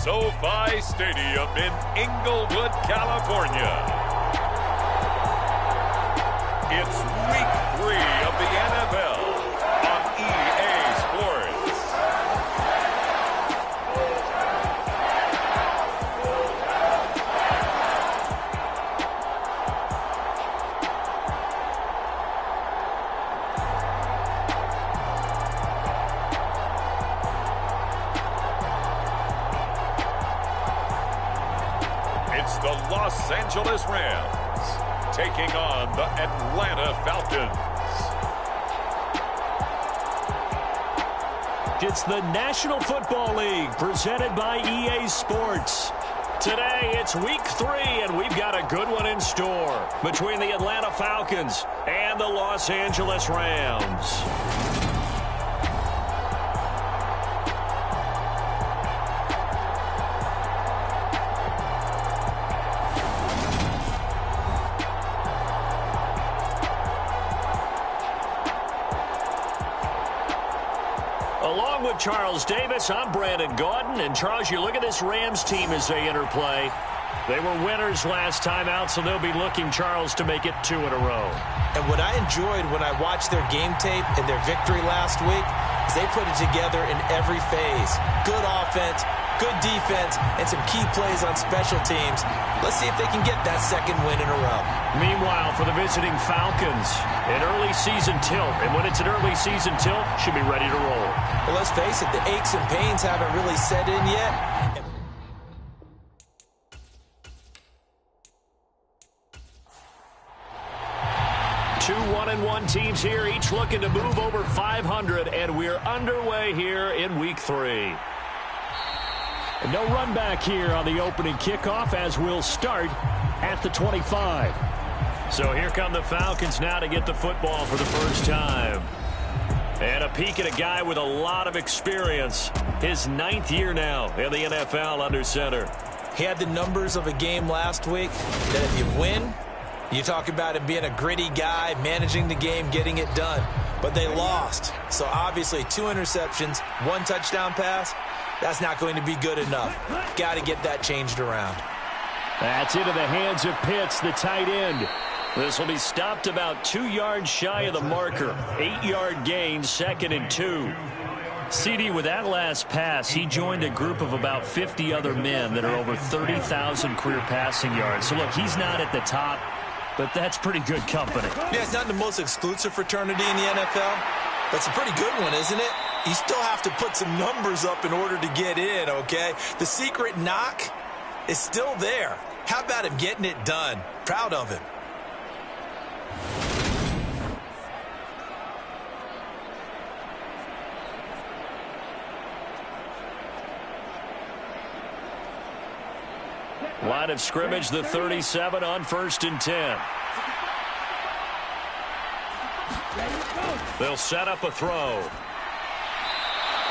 SoFi Stadium in Inglewood, California. It's week 3 of the NFL on EA Sports. It's the Los Angeles Rams taking on the Atlanta Falcons. It's the National Football League presented by EA Sports. Today it's week 3 and we've got a good one in store between the Atlanta Falcons and the Los Angeles Rams. Along with Charles Davis, I'm Brandon Gordon. And Charles, you look at this Rams team as they interplay. They were winners last time out, so they'll be looking, Charles, to make it 2 in a row. And what I enjoyed when I watched their game tape and their victory last week is they put it together in every phase. Good offense, good defense, and some key plays on special teams. Let's see if they can get that second win in a row. Meanwhile, for the visiting Falcons, an early season tilt. And when it's an early season tilt, should be ready to roll. Well, let's face it, the aches and pains haven't really set in yet. Two 1-1 teams here, each looking to move over 500, and we're underway here in week 3. No run back here on the opening kickoff as we'll start at the 25. So here come the Falcons now to get the football for the first time. And a peek at a guy with a lot of experience. His 9th year now in the NFL under center. He had the numbers of a game last week that if you win, you talk about him being a gritty guy, managing the game, getting it done. But they lost. So obviously 2 interceptions, 1 touchdown pass. That's not going to be good enough. Got to get that changed around. That's into the hands of Pitts, the tight end. This will be stopped about 2 yards shy of the marker. 8-yard gain, 2nd and 2. CD, with that last pass, he joined a group of about 50 other men that are over 30,000 career passing yards. So, look, he's not at the top, but that's pretty good company. Yeah, it's not the most exclusive fraternity in the NFL, but it's a pretty good one, isn't it? You still have to put some numbers up in order to get in, okay? The secret knock is still there. How about him getting it done? Proud of him. Line of scrimmage, the 37 on 1st and 10. They'll set up a throw.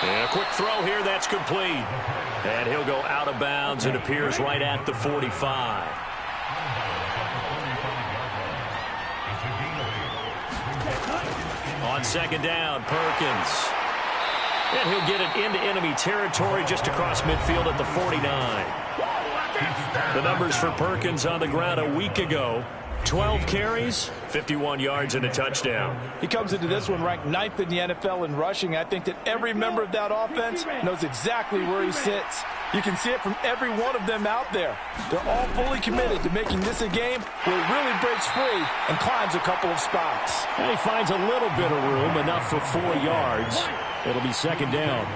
And a quick throw here, that's complete. And he'll go out of bounds. It appears right at the 45. On 2nd down, Perkins. And he'll get it into enemy territory just across midfield at the 49. The numbers for Perkins on the ground a week ago. 12 carries, 51 yards, and a touchdown. He comes into this one ranked 9th in the NFL in rushing. I think that every member of that offense knows exactly where he sits. You can see it from every one of them out there. They're all fully committed to making this a game where he really breaks free and climbs a couple of spots. And he finds a little bit of room, enough for 4 yards. It'll be 2nd down.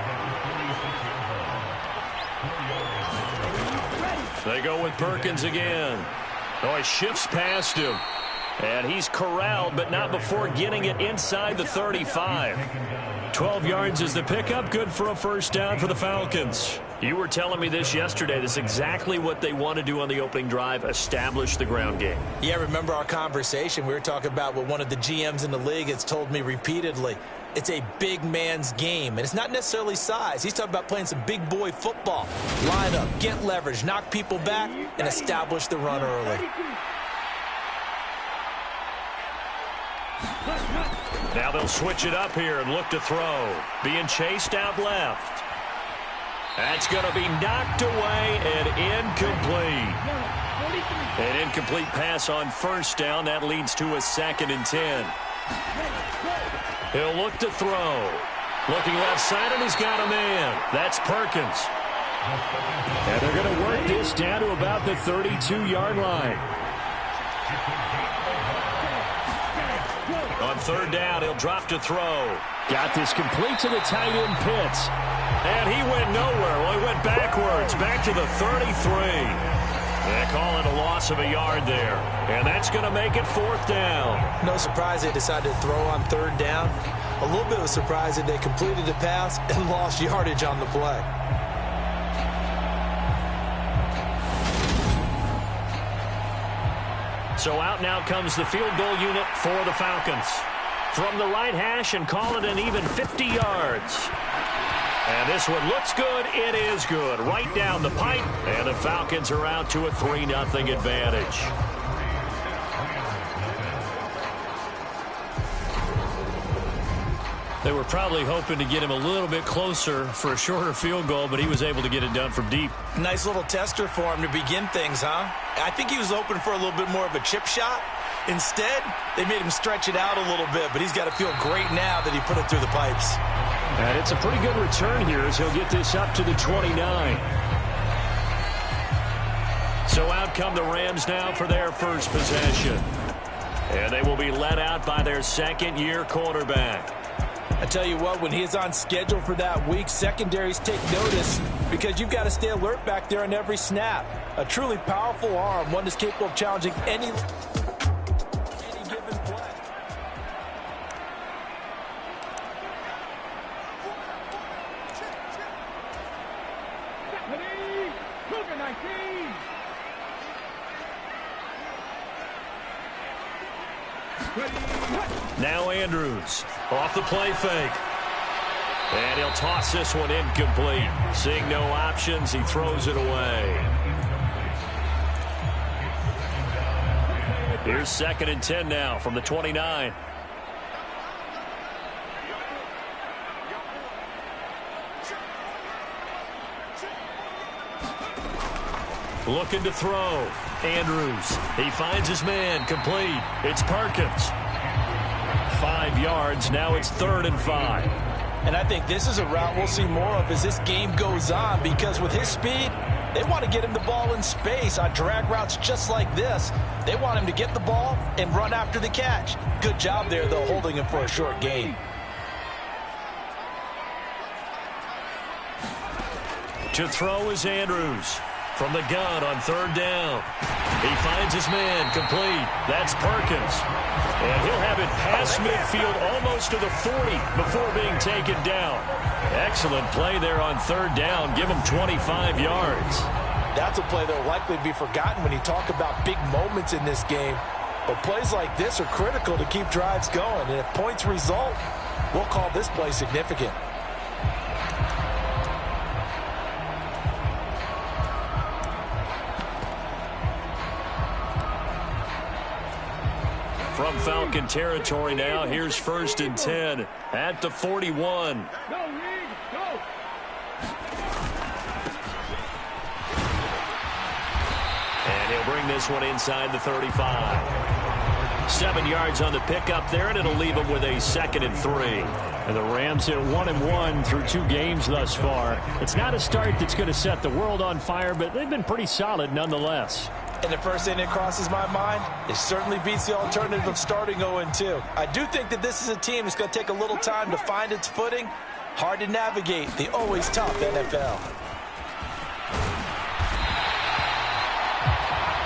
They go with Perkins again. Oh, he shifts past him. And he's corralled, but not before getting it inside the 35. 12 yards is the pickup. Good for a first down for the Falcons. You were telling me this yesterday. This is exactly what they want to do on the opening drive, establish the ground game. Yeah, remember our conversation? We were talking about what one of the GMs in the league has told me repeatedly. It's a big man's game, and it's not necessarily size. He's talking about playing some big boy football. Line up, get leverage, knock people back, and establish the run early. Now they'll switch it up here and look to throw. Being chased out left. That's going to be knocked away and incomplete. An incomplete pass on first down. That leads to a 2nd and 10. He'll look to throw. Looking left side, and he's got a man. That's Perkins. And they're going to work this down to about the 32-yard line. On 3rd down, he'll drop to throw. Got this complete to the tight end Pitts. And he went nowhere. Well, he went backwards, back to the 33. They call it a loss of a yard there. And that's going to make it 4th down. No surprise they decided to throw on 3rd down. A little bit of a surprise that they completed the pass and lost yardage on the play. So out now comes the field goal unit for the Falcons. From the right hash and call it an even 50 yards. And this one looks good. It is good. Right down the pipe. And the Falcons are out to a 3-0 advantage. They were probably hoping to get him a little bit closer for a shorter field goal, but he was able to get it done from deep. Nice little tester for him to begin things, huh? I think he was open for a little bit more of a chip shot. Instead, they made him stretch it out a little bit, but he's got to feel great now that he put it through the pipes. And it's a pretty good return here as he'll get this up to the 29. So out come the Rams now for their first possession. And they will be led out by their 2nd-year quarterback. I tell you what, when he is on schedule for that week, secondaries take notice because you've got to stay alert back there on every snap. A truly powerful arm, one that's capable of challenging any given play. Now Andrews off the play fake. And he'll toss this one incomplete. Seeing no options, he throws it away. Here's 2nd and 10 now from the 29. Looking to throw. Andrews. He finds his man. Complete. It's Perkins. 5 yards. Now it's 3rd and 5. And I think this is a route we'll see more of as this game goes on, because with his speed, they want to get him the ball in space on drag routes just like this. They want him to get the ball and run after the catch. Good job there, though, holding him for a short gain. To throw is Andrews. From the gun on 3rd down. He finds his man. Complete. That's Perkins. And he'll have it past midfield almost to the 40 before being taken down. Excellent play there on 3rd down. Give him 25 yards. That's a play that will likely be forgotten when you talk about big moments in this game. But plays like this are critical to keep drives going. And if points result, we'll call this play significant. From Falcon territory now, here's 1st and 10 at the 41. And he'll bring this one inside the 35. 7 yards on the pickup there, and it'll leave him with a 2nd and 3. And the Rams hit 1-1 through 2 games thus far. It's not a start that's going to set the world on fire, but they've been pretty solid nonetheless. And the first thing that crosses my mind, it certainly beats the alternative of starting 0-2. I do think that this is a team that's going to take a little time to find its footing. Hard to navigate the always tough NFL.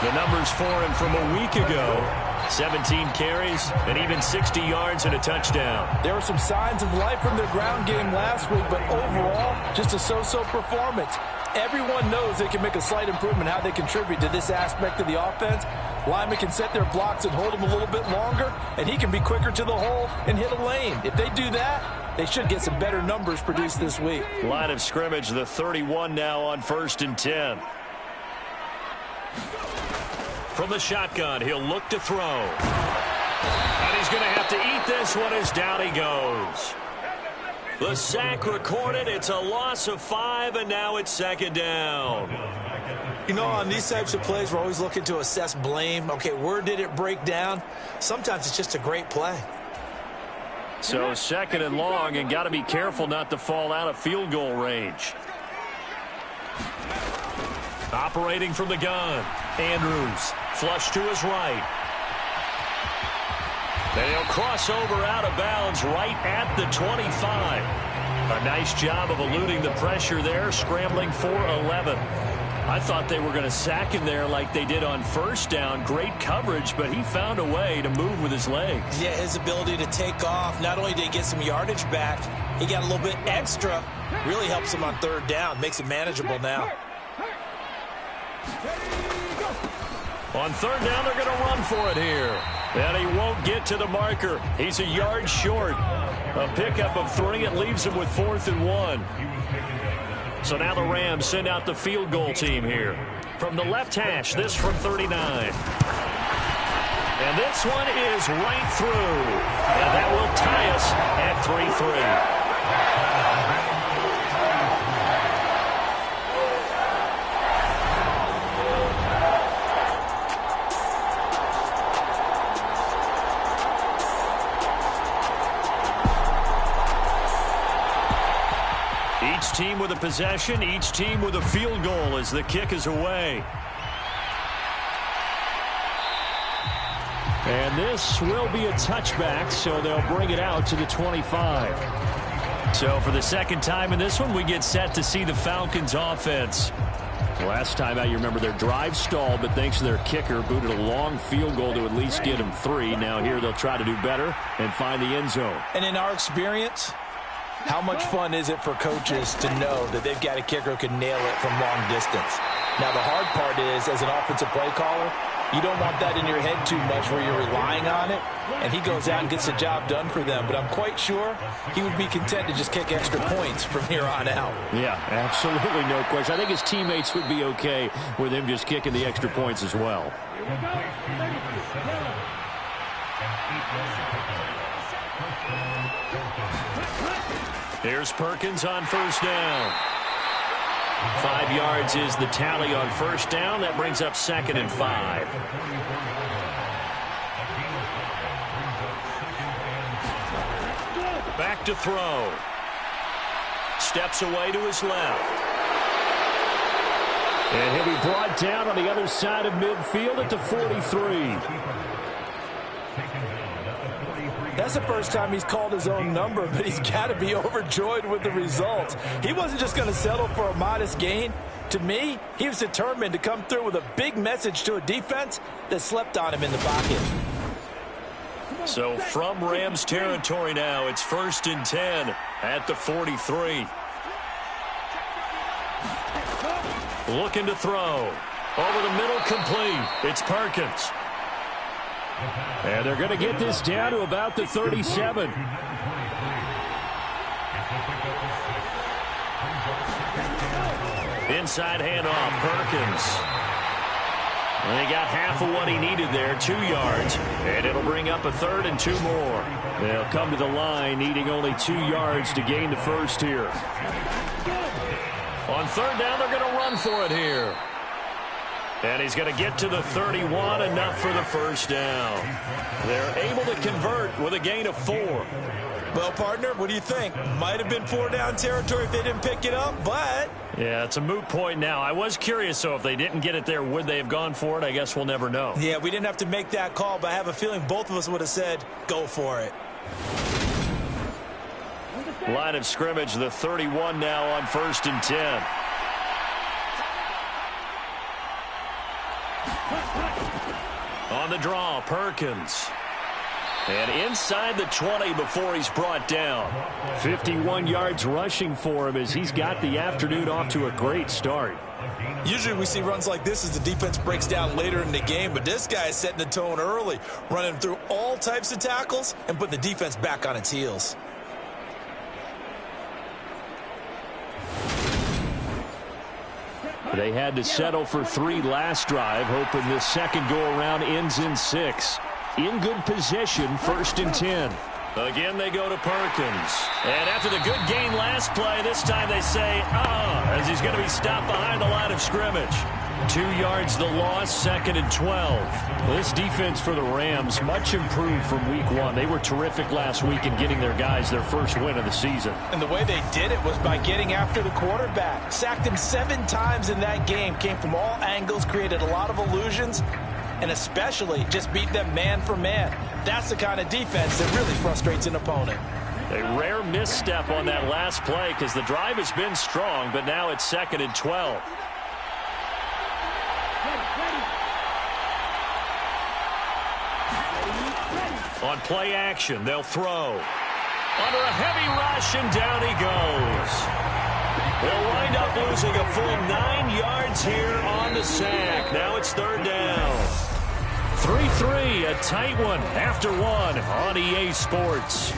The numbers for him from a week ago. 17 carries and even 60 yards and a touchdown. There were some signs of life from their ground game last week, but overall, just a so-so performance. Everyone knows they can make a slight improvement how they contribute to this aspect of the offense. Linemen can set their blocks and hold them a little bit longer, and he can be quicker to the hole and hit a lane. If they do that, they should get some better numbers produced this week. Line of scrimmage, the 31 now on 1st and 10. From the shotgun, he'll look to throw. And he's going to have to eat this one as down he goes. The sack recorded. It's a loss of 5, and now it's second down. You know, on these types of plays, we're always looking to assess blame. Okay, where did it break down? Sometimes it's just a great play. So second and long, and got to be careful not to fall out of field goal range. Operating from the gun, Andrews, flush to his right. They'll cross over out of bounds right at the 25. A nice job of eluding the pressure there, scrambling for 11. I thought they were going to sack him there like they did on first down. Great coverage, but he found a way to move with his legs. Yeah, his ability to take off. Not only did he get some yardage back, he got a little bit extra. Really helps him on third down. Makes it manageable now. On third down, they're going to run for it here. And he won't get to the marker. He's a yard short. A pickup of 3. It leaves him with 4th and 1. So now the Rams send out the field goal team here. From the left hash, this from 39. And this one is right through. And that will tie us at 3-3. Each team with a possession, each team with a field goal as the kick is away. And this will be a touchback, so they'll bring it out to the 25. So for the second time in this one, we get set to see the Falcons offense. Last time out, you remember their drive stalled, but thanks to their kicker, booted a long field goal to at least get them 3. Now here they'll try to do better and find the end zone. And in our experience, how much fun is it for coaches to know that they've got a kicker who can nail it from long distance? Now, the hard part is, as an offensive play caller, you don't want that in your head too much where you're relying on it, and he goes out and gets the job done for them. But I'm quite sure he would be content to just kick extra points from here on out. Yeah, absolutely no question. I think his teammates would be okay with him just kicking the extra points as well. Here's Perkins on first down. 5 yards is the tally on first down. That brings up 2nd and 5. Back to throw. Steps away to his left. And he'll be brought down on the other side of midfield at the 43. That's the first time he's called his own number, but he's got to be overjoyed with the results. He wasn't just going to settle for a modest gain. To me, he was determined to come through with a big message to a defense that slept on him in the pocket. So from Rams territory now, it's 1st and 10 at the 43. Looking to throw. Over the middle, complete. It's Perkins. And they're going to get this down to about the 37. Inside handoff, Perkins. And he got half of what he needed there, 2 yards. And it'll bring up a 3rd and 2 more. They'll come to the line needing only 2 yards to gain the first here. On third down, they're going to run for it here. And he's going to get to the 31, enough for the first down. They're able to convert with a gain of 4. Well, partner, what do you think? Might have been 4-down territory if they didn't pick it up, but... Yeah, it's a moot point now. I was curious, so if they didn't get it there, would they have gone for it? I guess we'll never know. Yeah, we didn't have to make that call, but I have a feeling both of us would have said, go for it. Line of scrimmage, the 31 now on 1st and 10. On the draw, Perkins. And inside the 20 before he's brought down. 51 yards rushing for him as he's got the afternoon off to a great start. Usually we see runs like this as the defense breaks down later in the game, but this guy is setting the tone early, running through all types of tackles and putting the defense back on its heels. They had to settle for 3 last drive, hoping this second go-around ends in 6. In good position, 1st and 10. Again, they go to Perkins. And after the good gain last play, this time they say, as he's going to be stopped behind the line of scrimmage. 2 yards the loss, 2nd and 12. This defense for the Rams, much improved from week 1. They were terrific last week in getting their guys their first win of the season. And the way they did it was by getting after the quarterback. Sacked him 7 times in that game. Came from all angles, created a lot of illusions, and especially just beat them man for man. That's the kind of defense that really frustrates an opponent. A rare misstep on that last play because the drive has been strong, but now it's 2nd and 12. On play action, they'll throw. Under a heavy rush, and down he goes. They'll wind up losing a full 9 yards here on the sack. Now it's 3rd down. 3-3, a tight one after 1 on EA Sports.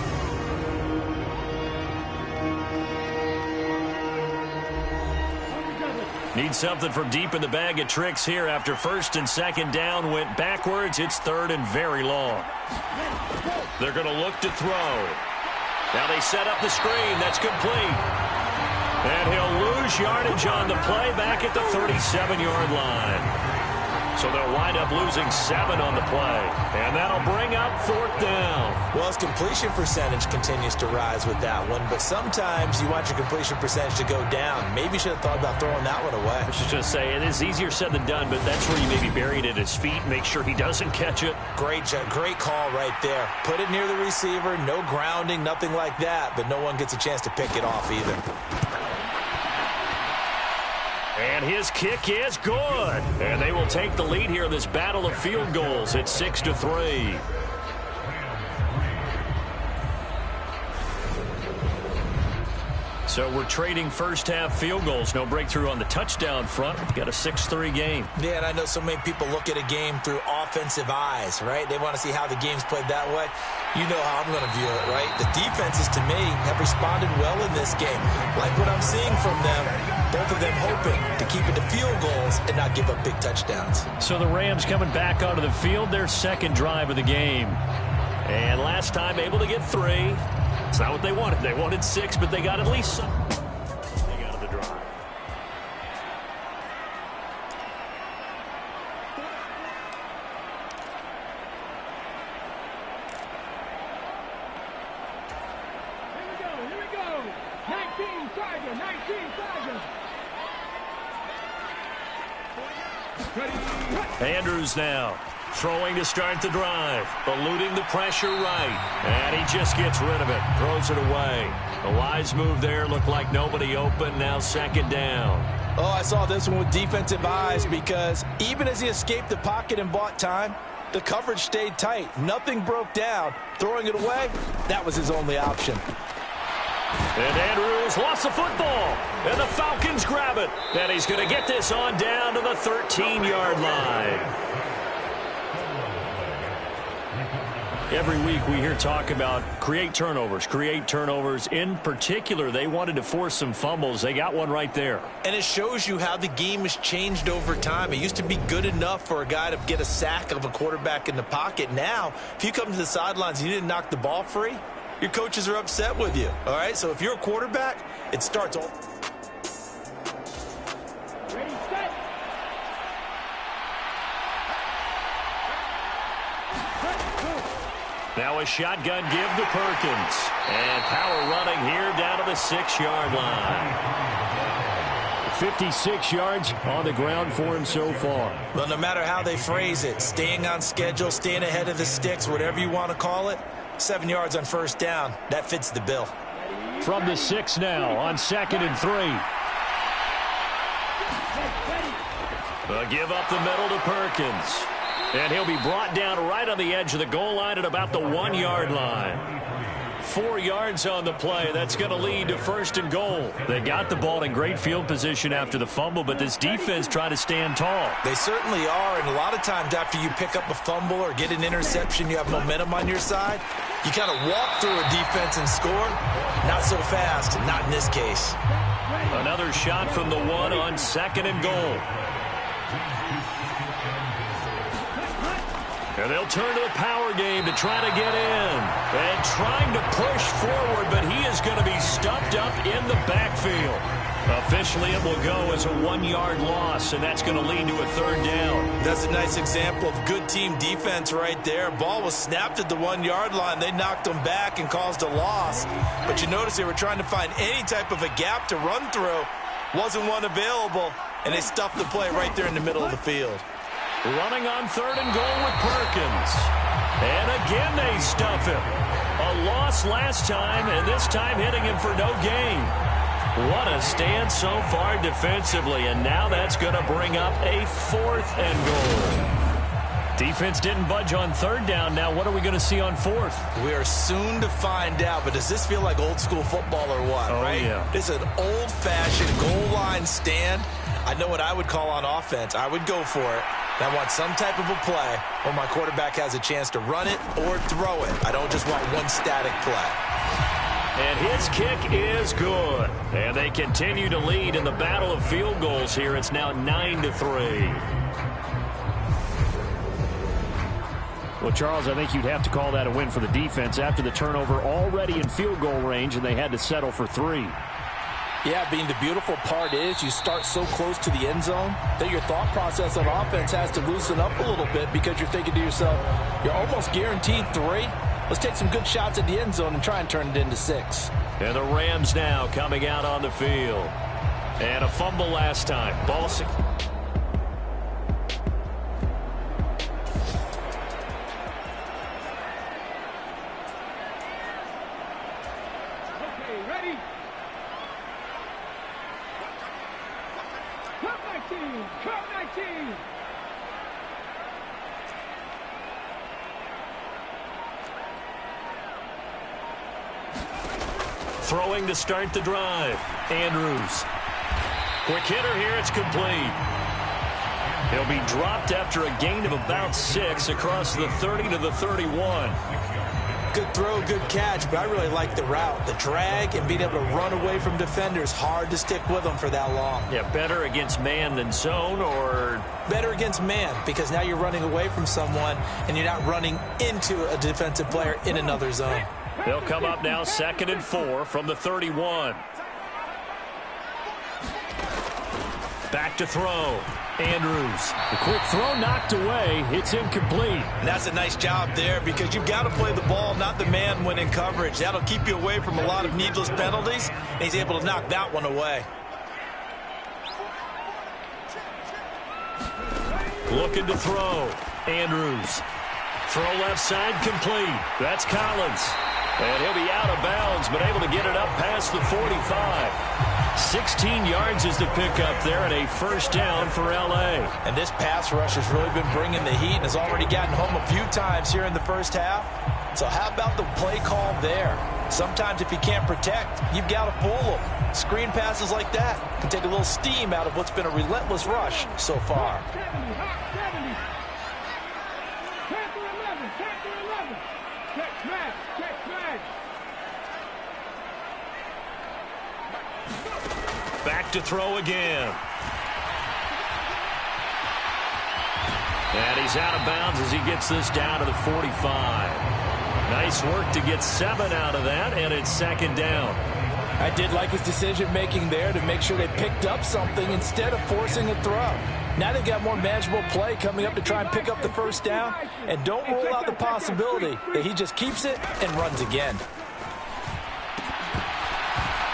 Need something from deep in the bag of tricks here after 1st and 2nd down went backwards. It's 3rd and very long. They're going to look to throw. Now they set up the screen. That's complete. And he'll lose yardage on the play back at the 37-yard line. So they'll wind up losing 7 on the play. And that'll bring up 4th down. Well, his completion percentage continues to rise with that one, but sometimes you want your completion percentage to go down. Maybe you should have thought about throwing that one away. I was just going to say, it is easier said than done, but that's where you maybe bury it at his feet, make sure he doesn't catch it. Great call right there. Put it near the receiver, no grounding, nothing like that, but no one gets a chance to pick it off either. And his kick is good. And they will take the lead here in this battle of field goals. It's 6-3. So we're trading first-half field goals. No breakthrough on the touchdown front. We've got a 6-3 game. Yeah, and I know so many people look at a game through offensive eyes, right? They want to see how the game's played that way. You know how I'm going to view it, right? The defenses, to me, have responded well in this game. Like what I'm seeing from them, both of them hoping to keep it to field goals and not give up big touchdowns. So the Rams coming back onto the field, their 2nd drive of the game. And last time able to get 3. It's not what they wanted. They wanted 6, but they got at least some. They got the drive. Here we go. 19 Tiger. Andrews now. Throwing to start the drive. Eluding the pressure right. And he just gets rid of it. Throws it away. A wise move there. Looked like nobody open. Now 2nd down. Oh, I saw this one with defensive eyes because even as he escaped the pocket and bought time, the coverage stayed tight. Nothing broke down. Throwing it away, that was his only option. And Andrews lost the football. And the Falcons grab it. And he's going to get this on down to the 13-yard line. Every week we hear talk about create turnovers. In particular, they wanted to force some fumbles. They got one right there. And it shows you how the game has changed over time. It used to be good enough for a guy to get a sack of a quarterback in the pocket. Now, if you come to the sidelines and you didn't knock the ball free, your coaches are upset with you. All right, so if you're a quarterback, it starts all. Now a shotgun give to Perkins. And power running here down to the 6-yard line. 56 yards on the ground for him so far. Well, no matter how they phrase it, staying on schedule, staying ahead of the sticks, whatever you want to call it, 7 yards on 1st down, that fits the bill. From the 6 now on 2nd and 3. Give up the middle to Perkins. And he'll be brought down right on the edge of the goal line at about the 1-yard line. 4 yards on the play. That's going to lead to 1st and goal. They got the ball in great field position after the fumble, but this defense tried to stand tall. They certainly are, and a lot of times after you pick up a fumble or get an interception, you have momentum on your side. You kind of walk through a defense and score. Not so fast, not in this case. Another shot from the 1 on 2nd and goal. And they'll turn to the power game to to try to get in. And trying to push forward, but he is going to be stuffed up in the backfield. Officially, it will go as a 1-yard loss, and that's going to lead to a 3rd down. That's a nice example of good team defense right there. Ball was snapped at the 1-yard line. They knocked them back and caused a loss. But you notice they were trying to find any type of a gap to run through. Wasn't one available, and they stuffed the play right there in the middle of the field. Running on 3rd and goal with Perkins. And again they stuff him. A loss last time, and this time hitting him for no gain. What a stand so far defensively, and now that's going to bring up a 4th and goal. Defense didn't budge on 3rd down. Now what are we going to see on 4th? We are soon to find out, but does this feel like old school football or what, right? Yeah. This is an old-fashioned goal line stand. I know what I would call on offense. I would go for it. And I want some type of a play where my quarterback has a chance to run it or throw it. I don't just want one static play. And his kick is good. And they continue to lead in the battle of field goals here. It's now 9-3. Well, Charles, I think you'd have to call that a win for the defense after the turnover already in field goal range, and they had to settle for 3. Yeah, Bean, the beautiful part is you start so close to the end zone that your thought process on offense has to loosen up a little bit because you're thinking to yourself, you're almost guaranteed 3. Let's take some good shots at the end zone and try and turn it into 6. And the Rams now coming out on the field. And a fumble last time. Ball 6. Okay, ready? Cut 19! Cut 19! Throwing to start the drive. Andrews. Quick hitter here. It's complete. He'll be dropped after a gain of about 6 across the 30 to the 31. Good throw, good catch, but I really like the route. The drag and being able to run away from defenders, hard to stick with them for that long. Yeah, better against man than zone, or? Better against man, because now you're running away from someone and you're not running into a defensive player in another zone. They'll come up now 2nd and 4 from the 31. Back to throw. Andrews. The quick throw knocked away. It's incomplete. And that's a nice job there because you've got to play the ball, not the man when in coverage. That'll keep you away from a lot of needless penalties, and he's able to knock that one away. Looking to throw. Andrews. Throw left side complete. That's Collins. And he'll be out of bounds, but able to get it up past the 45. 16 yards is the pickup there, and a 1st down for L.A. And this pass rush has really been bringing the heat and has already gotten home a few times here in the first half. So how about the play call there? Sometimes if you can't protect, you've got to fool them. Screen passes like that can take a little steam out of what's been a relentless rush so far. 70, hot 70. Tackle 11, tackle 11. Check smash, check smash. Back to throw again. And he's out of bounds as he gets this down to the 45. Nice work to get 7 out of that, and it's 2nd down. I did like his decision-making there to make sure they picked up something instead of forcing a throw. Now they've got more manageable play coming up to try and pick up the 1st down, and don't rule out the possibility that he just keeps it and runs again.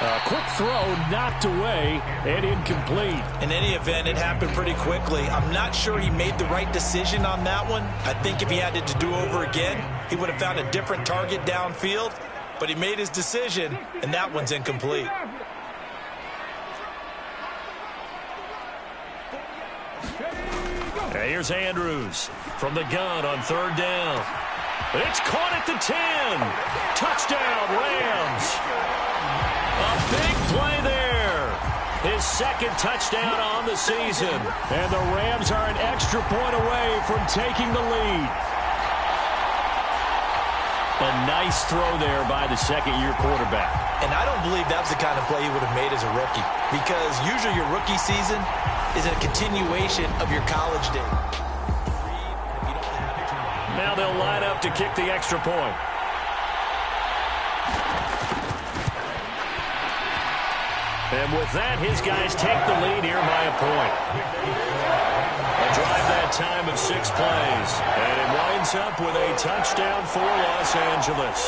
A quick throw knocked away and incomplete. In any event, it happened pretty quickly. I'm not sure he made the right decision on that one. I think if he had it to do over again, he would have found a different target downfield. But he made his decision, and that one's incomplete. Here's Andrews from the gun on 3rd down. It's caught at the 10. Touchdown, Rams. A big play there. His 2nd touchdown on the season. And the Rams are an extra point away from taking the lead. A nice throw there by the 2nd-year quarterback. And I don't believe that's the kind of play he would have made as a rookie, because usually your rookie season is a continuation of your college day. Now they'll line up to kick the extra point. And with that, his guys take the lead here by a point. A drive that time of 6 plays. And it winds up with a touchdown for Los Angeles.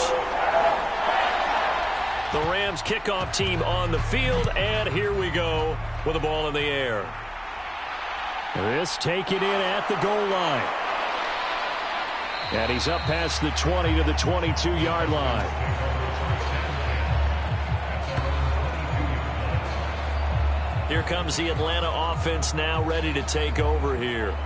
The Rams kickoff team on the field, and here we go with the ball in the air. This taken in at the goal line. And he's up past the 20 to the 22-yard line. Here comes the Atlanta offense now ready to take over here.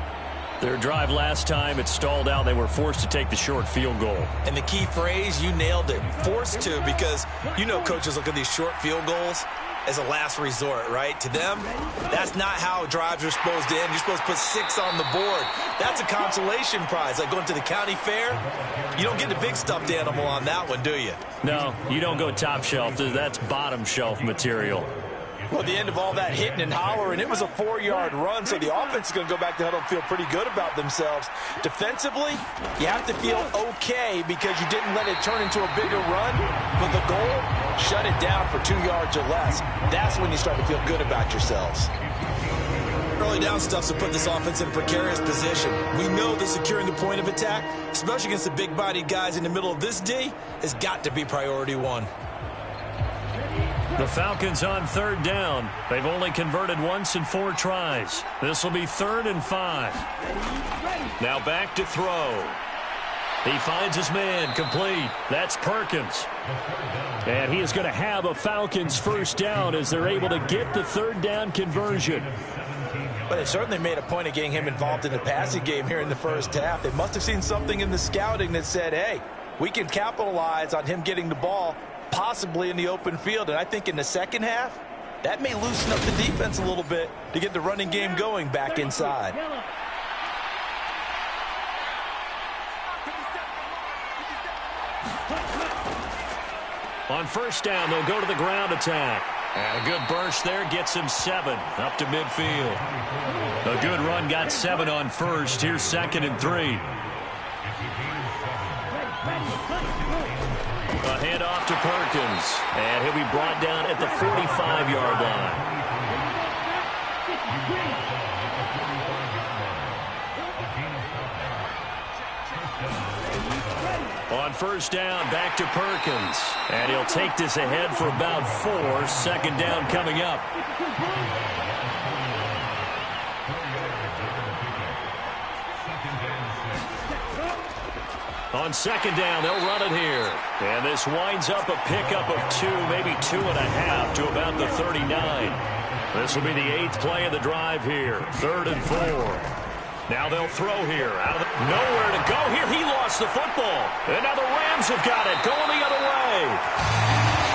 Their drive last time, it stalled out. They were forced to take the short field goal. And the key phrase, you nailed it, forced to, because you know coaches look at these short field goals as a last resort, right? To them, that's not how drives are supposed to end. You're supposed to put 6 on the board. That's a consolation prize. Like going to the county fair, you don't get the big stuffed animal on that one, do you? No, you don't go top shelf. That's bottom shelf material. Well, at the end of all that hitting and hollering, it was a 4-yard run, so the offense is going to go back to huddle and feel pretty good about themselves. Defensively, you have to feel okay because you didn't let it turn into a bigger run, but the goal, shut it down for 2 yards or less. That's when you start to feel good about yourselves. Early down stuff to put this offense in a precarious position. We know that securing the point of attack, especially against the big-bodied guys in the middle of this D, has got to be priority 1. The Falcons on 3rd down. They've only converted once in 4 tries. This will be 3rd and 5. Now back to throw. He finds his man complete. That's Perkins. And he is going to have a Falcons first down as they're able to get the 3rd down conversion. But they certainly made a point of getting him involved in the passing game here in the first half. They must have seen something in the scouting that said, hey, we can capitalize on him getting the ball possibly in the open field. And I think in the second half, that may loosen up the defense a little bit to get the running game going back inside. On first down, they'll go to the ground attack. And a good burst there gets him 7 up to midfield. A good run got 7 on first. Here's 2nd and 3. A handoff to Perkins, and he'll be brought down at the 45-yard line. On first down, back to Perkins, and he'll take this ahead for about 4. 2nd down coming up. On 2nd down, they'll run it here. And this winds up a pickup of 2, maybe 2.5 to about the 39. This will be the 8th play of the drive here. 3rd and 4. Now they'll throw here. Out of nowhere to go here. He lost the football. And now the Rams have got it. Going the other way.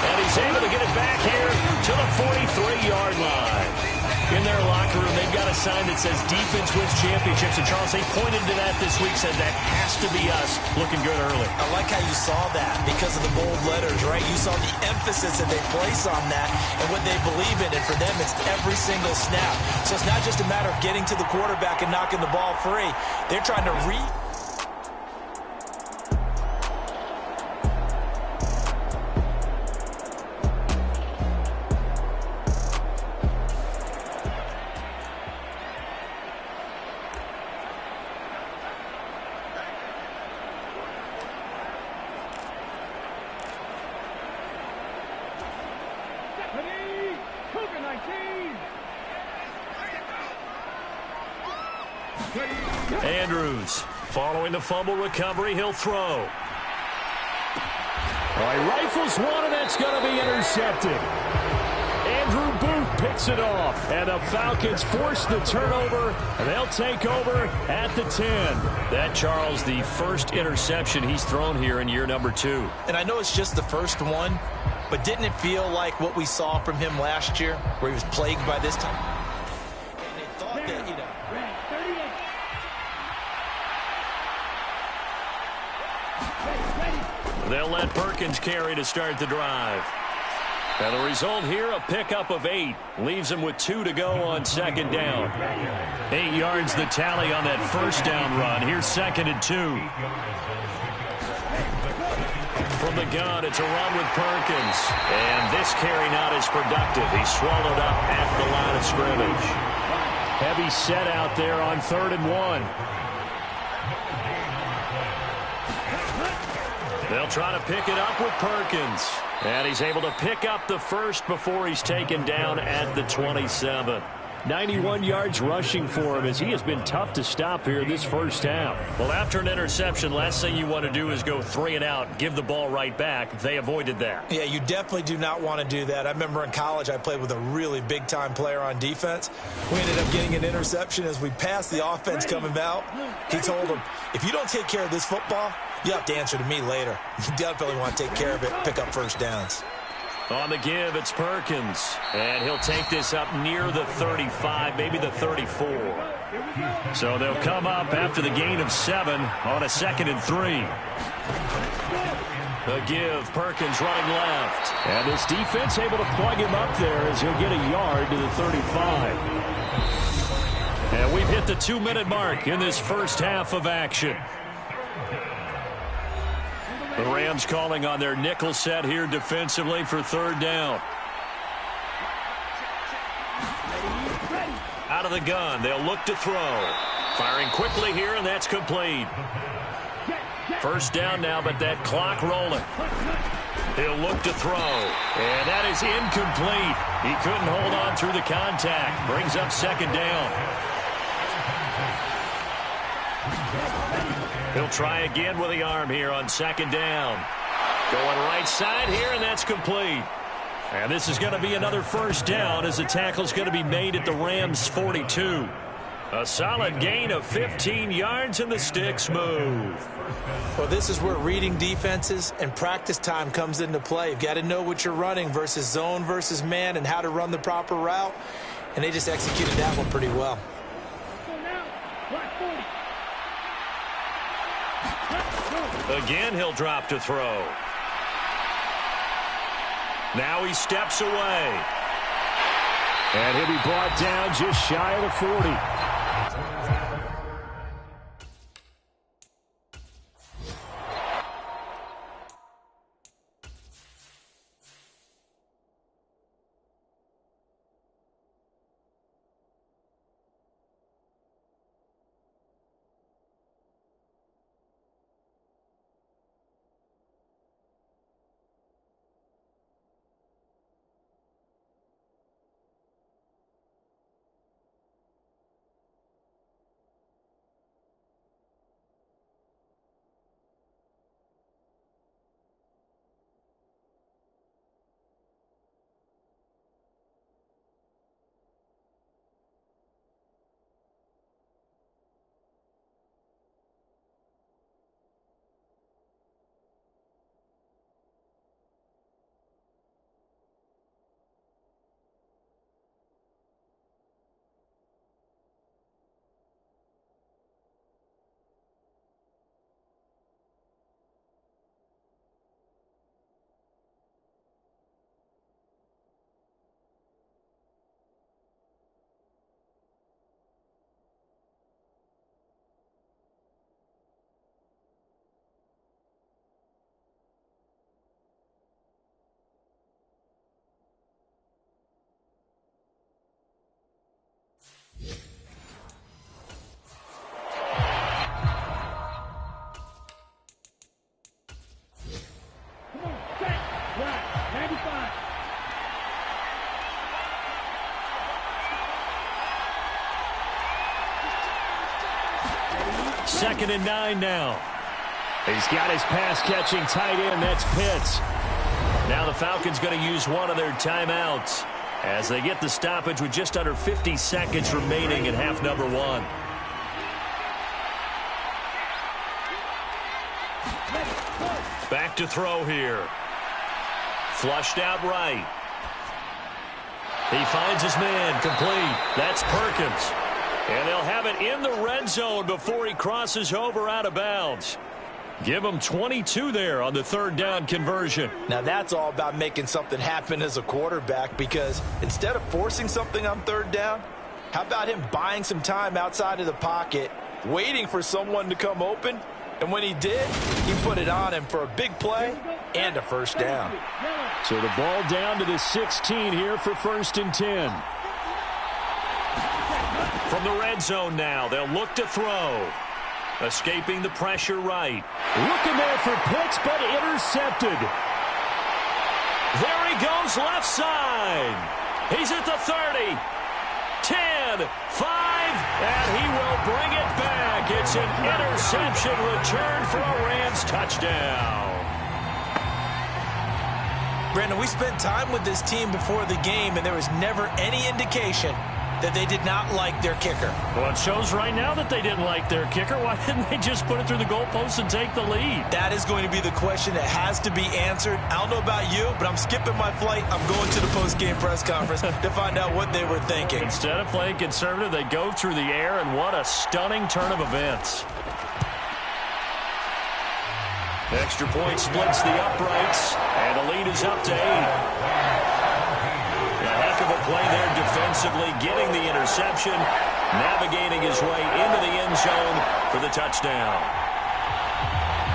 And he's able to get it back here to the 43-yard line. In their locker room, they've got a sign that says defense wins championships. And, Charles, they pointed to that this week, said that has to be us. Looking good early. I like how you saw that because of the bold letters, right? You saw the emphasis that they place on that and what they believe in. And for them, it's every single snap. So it's not just a matter of getting to the quarterback and knocking the ball free. They're trying to Andrews, following the fumble recovery, he'll throw. All right, rifles one, and that's going to be intercepted. Andrew Booth picks it off, and the Falcons force the turnover, and they'll take over at the 10. That, Charles, the first interception he's thrown here in year number 2. And I know it's just the first one, but didn't it feel like what we saw from him last year, where he was plagued by this time? And they thought that, you know. They'll let Perkins carry to start the drive. And the result here, a pickup of 8. Leaves him with 2 to go on second down. 8 yards the tally on that first down run. Here's 2nd and 2. From the gun, it's a run with Perkins. And this carry not as productive. He's swallowed up at the line of scrimmage. Heavy set out there on 3rd and 1. They'll try to pick it up with Perkins. And he's able to pick up the first before he's taken down at the 27. 91 yards rushing for him as he has been tough to stop here this first half. Well, after an interception, last thing you want to do is go 3 and out, give the ball right back. They avoided that. Yeah, you definitely do not want to do that. I remember in college I played with a really big-time player on defense. We ended up getting an interception as we passed the offense coming out. He told him, if you don't take care of this football, you have to answer to me later. You definitely want to take care of it, pick up first downs. On the give, it's Perkins. And he'll take this up near the 35, maybe the 34. So they'll come up after the gain of 7 on a 2nd and 3. The give, Perkins running left. And this defense able to plug him up there as he'll get a yard to the 35. And we've hit the 2-minute mark in this first half of action. The Rams calling on their nickel set here defensively for 3rd down. Out of the gun, they'll look to throw. Firing quickly here, and that's complete. First down now, but that clock rolling. He'll look to throw, and that is incomplete. He couldn't hold on through the contact. Brings up 2nd down. He'll try again with the arm here on 2nd down. Going right side here, and that's complete. And this is going to be another first down as the tackle's going to be made at the Rams' 42. A solid gain of 15 yards, and the sticks move. Well, this is where reading defenses and practice time comes into play. You've got to know what you're running versus zone versus man and how to run the proper route. And they just executed that one pretty well. Again, he'll drop to throw. Now he steps away. And he'll be brought down just shy of the 40. Second and 9 now. He's got his pass-catching tight end. That's Pitts. Now the Falcons going to use one of their timeouts as they get the stoppage with just under 50 seconds remaining in half number 1. Back to throw here. Flushed out right. He finds his man complete. That's Perkins. And they'll have it in the red zone before he crosses over out of bounds. Give them 22 there on the third down conversion. Now that's all about making something happen as a quarterback, because instead of forcing something on third down, how about him buying some time outside of the pocket, waiting for someone to come open, and when he did, he put it on him for a big play and a first down. So the ball down to the 16 here for 1st and 10. From the red zone now, they'll look to throw. Escaping the pressure right. Looking there for Pitts, but intercepted. There he goes left side. He's at the 30. 10, 5, and he will bring it back. It's an interception return for a Rams touchdown. Brandon, we spent time with this team before the game, and there was never any indication that they did not like their kicker. Well, it shows right now that they didn't like their kicker. Why didn't they just put it through the goalpost and take the lead? That is going to be the question that has to be answered. I don't know about you, but I'm skipping my flight. I'm going to the post-game press conference to find out what they were thinking. Instead of playing conservative, they go through the air, and what a stunning turn of events. Extra point splits the uprights, and the lead is up to 8. A play there defensively, getting the interception, navigating his way into the end zone for the touchdown.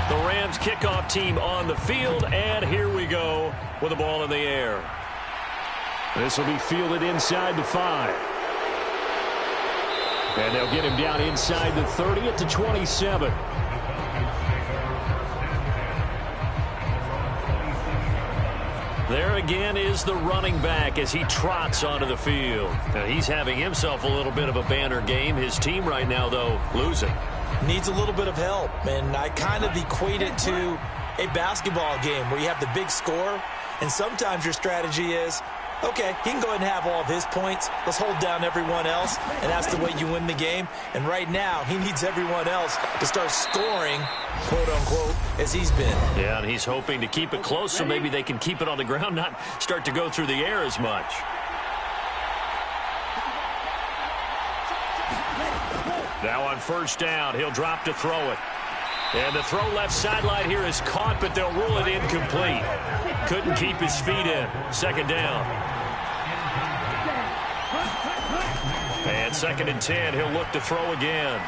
The Rams kickoff team on the field, and here we go with the ball in the air. This will be fielded inside the 5. And they'll get him down inside the 30 at the 27. There again is the running back as he trots onto the field. Now, he's having himself a little bit of a banner game. His team right now, though, losing. Needs a little bit of help, and I kind of equate it to a basketball game where you have the big score, and sometimes your strategy is, okay, he can go ahead and have all of his points. Let's hold down everyone else, and that's the way you win the game. And right now, he needs everyone else to start scoring, quote-unquote, as he's been. Yeah, and he's hoping to keep it close so maybe they can keep it on the ground, not start to go through the air as much. Now on first down, he'll drop to throw it. And the throw left sideline here is caught, but they'll rule it incomplete. Couldn't keep his feet in. Second down. And 2nd and 10, he'll look to throw again.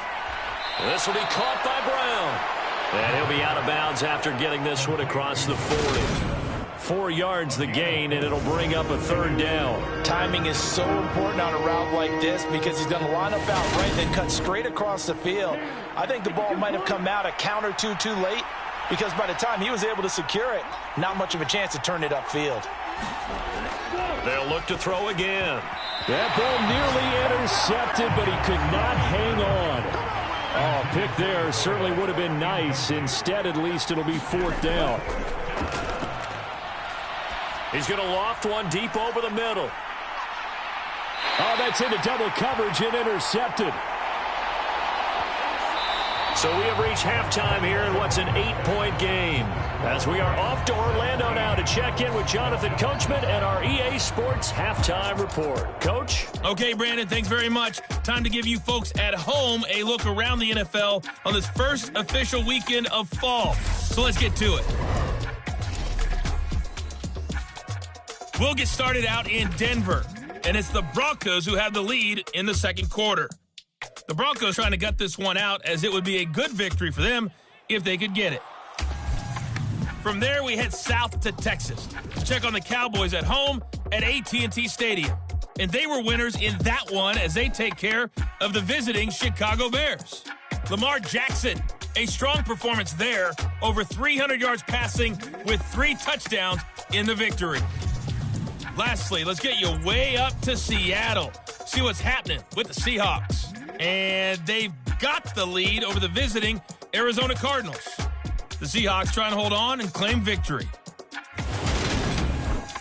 This will be caught by Brown. And he'll be out of bounds after getting this one across the 40. 4 yards the gain, and it'll bring up a 3rd down. Timing is so important on a route like this because he's going to line up out right and then cut straight across the field. I think the ball might have come out a count or two too late because by the time he was able to secure it, not much of a chance to turn it upfield. They'll look to throw again. That ball nearly intercepted, but he could not hang on. Oh, pick there certainly would have been nice. Instead, at least, it'll be 4th down. He's going to loft one deep over the middle. Oh, that's into double coverage and intercepted. So we have reached halftime here in what's an 8-point game. As we are off to Orlando now to check in with Jonathan Coachman and our EA Sports Halftime Report. Coach? Okay, Brandon, thanks very much. Time to give you folks at home a look around the NFL on this first official weekend of fall. So let's get to it. We'll get started out in Denver, and it's the Broncos who have the lead in the second quarter. The Broncos trying to gut this one out as it would be a good victory for them if they could get it. From there, we head south to Texas to check on the Cowboys at home at AT&T Stadium. And they were winners in that one as they take care of the visiting Chicago Bears. Lamar Jackson, a strong performance there, over 300 yards passing with 3 touchdowns in the victory. Lastly, let's get you way up to Seattle. See what's happening with the Seahawks. And they've got the lead over the visiting Arizona Cardinals. The Seahawks trying to hold on and claim victory.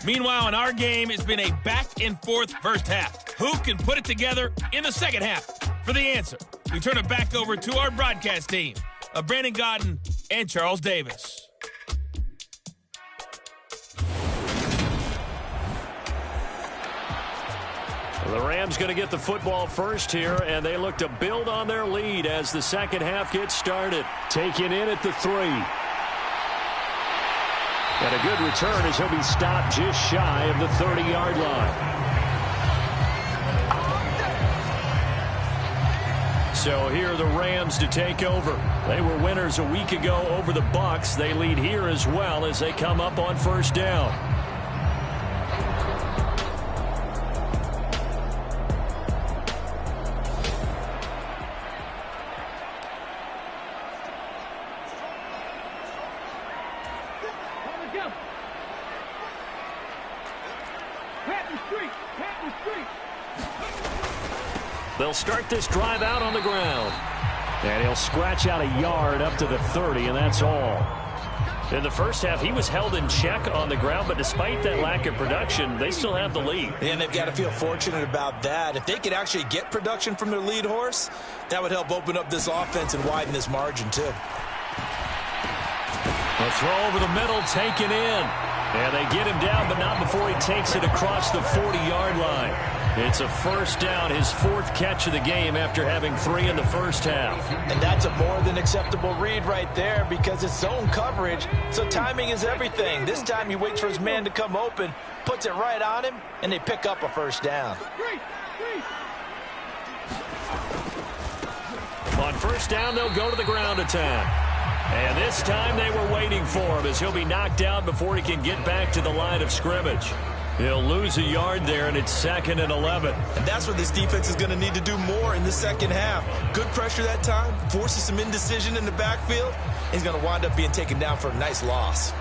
Meanwhile, in our game, it's been a back-and-forth first half. Who can put it together in the second half? For the answer, we turn it back over to our broadcast team of Brandon Godden and Charles Davis. The Rams going to get the football first here, and they look to build on their lead as the second half gets started. Taken in at the 3. And a good return as he'll be stopped just shy of the 30-yard line. So here are the Rams to take over. They were winners a week ago over the Bucs. They lead here as well as they come up on first down. They'll start this drive out on the ground. And he'll scratch out a yard up to the 30, and that's all. In the first half, he was held in check on the ground, but despite that lack of production, they still have the lead. And they've got to feel fortunate about that. If they could actually get production from their lead horse, that would help open up this offense and widen this margin, too. A throw over the middle, taken in. And they get him down, but not before he takes it across the 40-yard line. It's a first down, his 4th catch of the game after having 3 in the first half. And that's a more than acceptable read right there because it's zone coverage, so timing is everything. This time he waits for his man to come open, puts it right on him, and they pick up a first down. On first down, they'll go to the ground attack. And this time they were waiting for him as he'll be knocked down before he can get back to the line of scrimmage. He'll lose a yard there, and it's 2nd and 11. And that's what this defense is going to need to do more in the second half. Good pressure that time, forces some indecision in the backfield. He's going to wind up being taken down for a nice loss.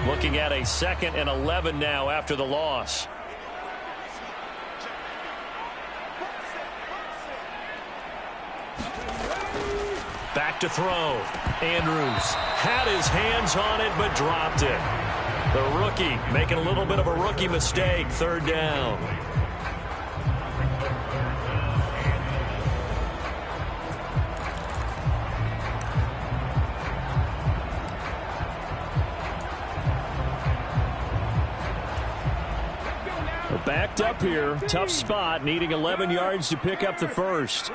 Looking at a 2nd and 11 now after the loss. Back to throw. Andrews had his hands on it, but dropped it. The rookie making a little bit of a rookie mistake. 3rd down. We're backed up here. Tough spot, needing 11 yards to pick up the first.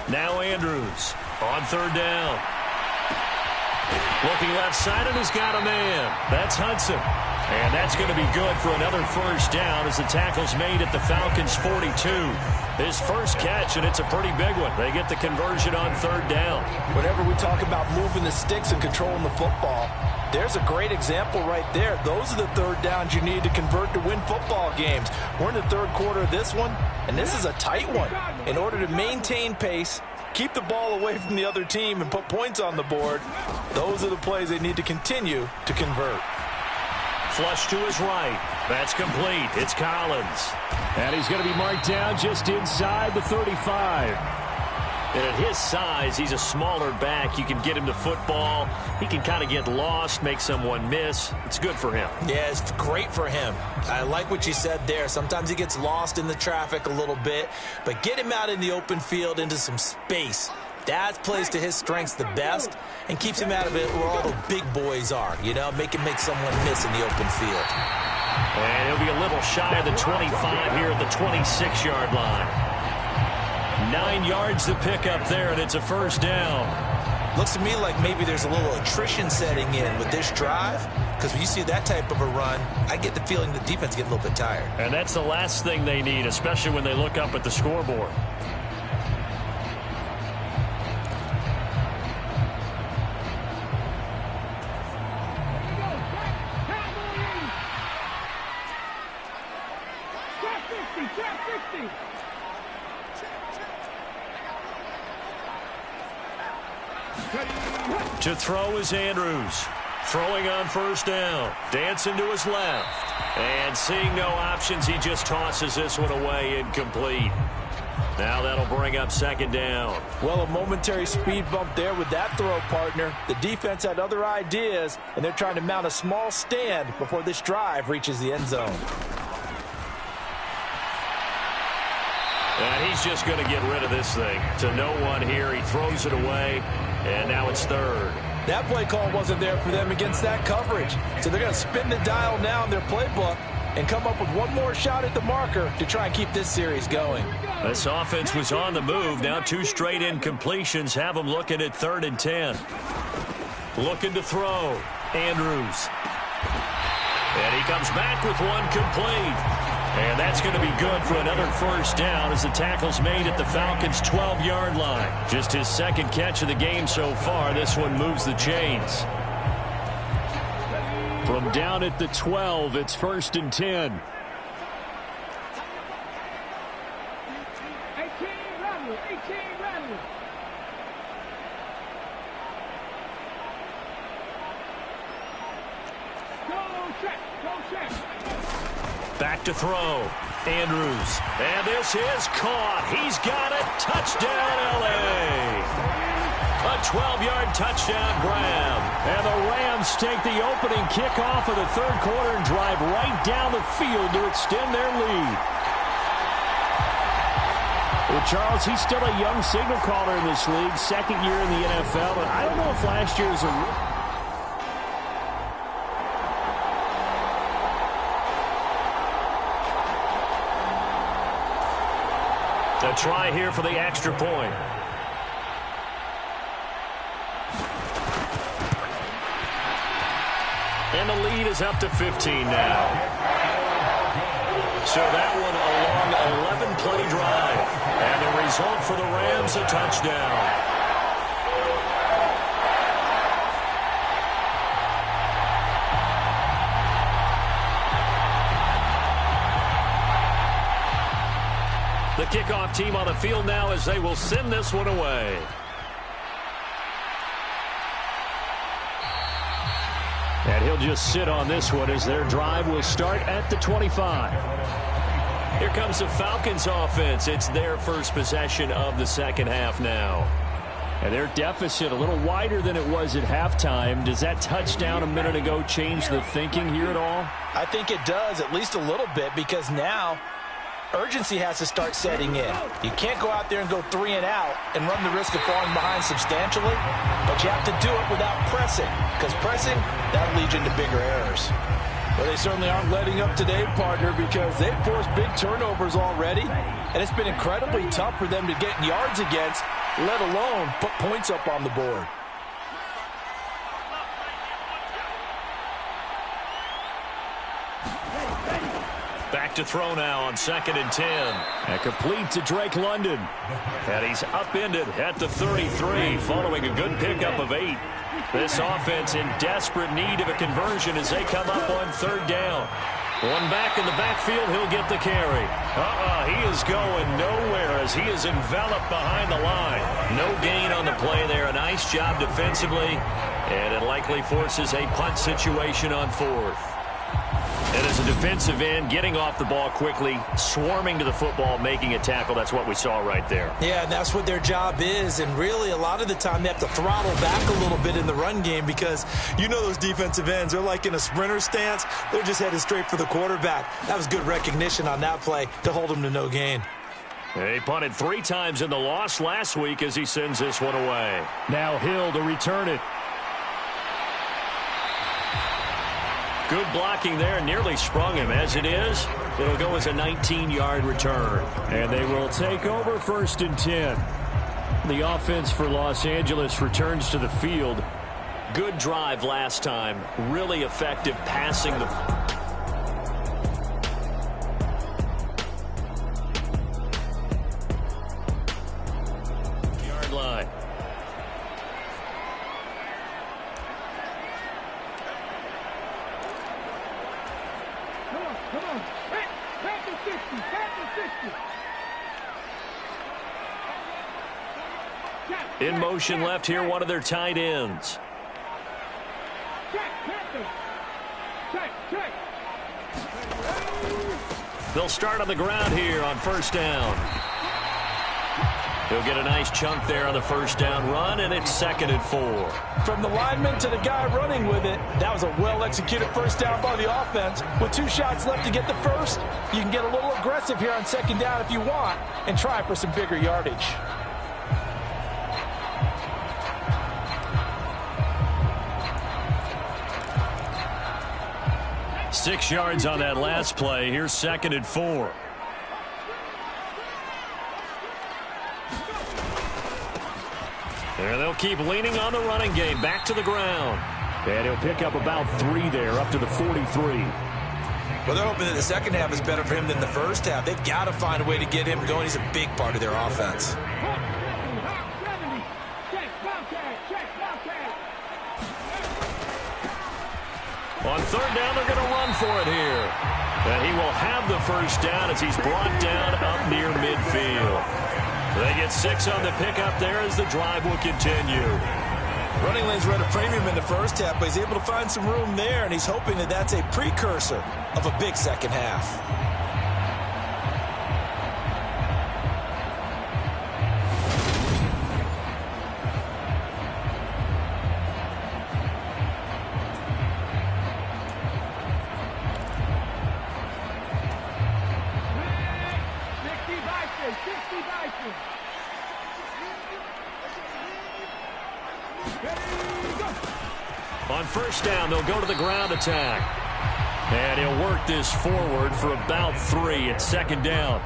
Now Andrews on 3rd down. Looking left side, and he's got a man. That's Hudson. And that's going to be good for another first down as the tackle's made at the Falcons' 42. His first catch, and it's a pretty big one. They get the conversion on 3rd down. Whenever we talk about moving the sticks and controlling the football, there's a great example right there. Those are the 3rd downs you need to convert to win football games. We're in the 3rd quarter of this one, and this is a tight one. In order to maintain pace, keep the ball away from the other team, and put points on the board, those are the plays they need to continue to convert. Flush to his right. That's complete. It's Collins. And he's going to be marked down just inside the 35. And at his size, he's a smaller back. You can get him the football. He can kind of get lost, make someone miss. It's good for him. Yeah, it's great for him. I like what you said there. Sometimes he gets lost in the traffic a little bit, but get him out in the open field into some space. That plays to his strengths the best and keeps him out of it where all the big boys are, you know, make someone miss in the open field. And he'll be a little shy of the 25 here at the 26-yard line. 9 yards to pick up there, and it's a first down. Looks to me like maybe there's a little attrition setting in with this drive, because when you see that type of a run, I get the feeling the defense gets a little bit tired. And that's the last thing they need, especially when they look up at the scoreboard. To throw is Andrews. Throwing on first down. Dancing to his left. And seeing no options, he just tosses this one away, incomplete. Now that'll bring up 2nd down. Well, a momentary speed bump there with that throw, partner. The defense had other ideas, and they're trying to mount a small stand before this drive reaches the end zone. And he's just going to get rid of this thing. To no one here. He throws it away, and now it's 3rd. That play call wasn't there for them against that coverage. So they're going to spin the dial now in their playbook and come up with one more shot at the marker to try and keep this series going. This offense was on the move. Now 2 straight incompletions have them looking at 3rd and 10. Looking to throw. Andrews. And he comes back with one complete. And that's going to be good for another first down as the tackle's made at the Falcons' 12-yard line. Just his 2nd catch of the game so far. This one moves the chains. From down at the 12, it's 1st and 10. 18, Rattler, 18, Rattler. Go check. Back to throw. Andrews. And this is caught. He's got it. Touchdown, L.A. A 12-yard touchdown grab. And the Rams take the opening kickoff of the 3rd quarter and drive right down the field to extend their lead. Well, Charles, he's still a young signal caller in this league, 2nd year in the NFL. And I don't know if last year is a... A try here for the extra point. And the lead is up to 15 now. So that one a long 11-play drive. And the result for the Rams, a touchdown. The kickoff team on the field now as they will send this one away. And he'll just sit on this one as their drive will start at the 25. Here comes the Falcons offense. It's their first possession of the 2nd half now. And their deficit a little wider than it was at halftime. Does that touchdown a minute ago change the thinking here at all? I think it does, at least a little bit, because now urgency has to start setting in. You can't go out there and go 3 and out and run the risk of falling behind substantially, but you have to do it without pressing, because pressing, that leads you into bigger errors. Well, they certainly aren't letting up today, partner, because they've forced big turnovers already, and it's been incredibly tough for them to get yards against, let alone put points up on the board. Back to throw now on 2nd and 10. And complete to Drake London. And he's upended at the 33 following a good pickup of 8. This offense in desperate need of a conversion as they come up on 3rd down. One back in the backfield, he'll get the carry. He is going nowhere as he is enveloped behind the line. No gain on the play there. A nice job defensively. And it likely forces a punt situation on 4th. And as a defensive end, getting off the ball quickly, swarming to the football, making a tackle. That's what we saw right there. Yeah, and that's what their job is. And really, a lot of the time, they have to throttle back a little bit in the run game because you know those defensive ends, they're like in a sprinter stance. They're just headed straight for the quarterback. That was good recognition on that play to hold him to no gain. He punted 3 times in the loss last week as he sends this one away. Now Hill to return it. Good blocking there, nearly sprung him. As it is, it'll go as a 19-yard return. And they will take over 1st and 10. The offense for Los Angeles returns to the field. Good drive last time. Really effective passing the... yard line. Come on. Back to 60. In motion left here, one of their tight ends. Check. They'll start on the ground here on 1st down. He'll get a nice chunk there on the 1st down run, and it's 2nd and 4. From the lineman to the guy running with it, that was a well-executed 1st down by the offense. With 2 shots left to get the first, you can get a little aggressive here on 2nd down if you want and try for some bigger yardage. 6 yards on that last play. Here's 2nd and 4. And they'll keep leaning on the running game. Back to the ground. And he'll pick up about 3 there, up to the 43. Well, they're hoping that the second half is better for him than the first half. They've got to find a way to get him going. He's a big part of their offense. On 3rd down, they're going to run for it here. And he will have the first down as he's brought down up near midfield. They get 6 on the pickup there as the drive will continue. Running lanes were at a premium in the first half, but he's able to find some room there, and he's hoping that that's a precursor of a big second half. On 1st down, they'll go to the ground attack. And he'll work this forward for about 3 at 2nd down.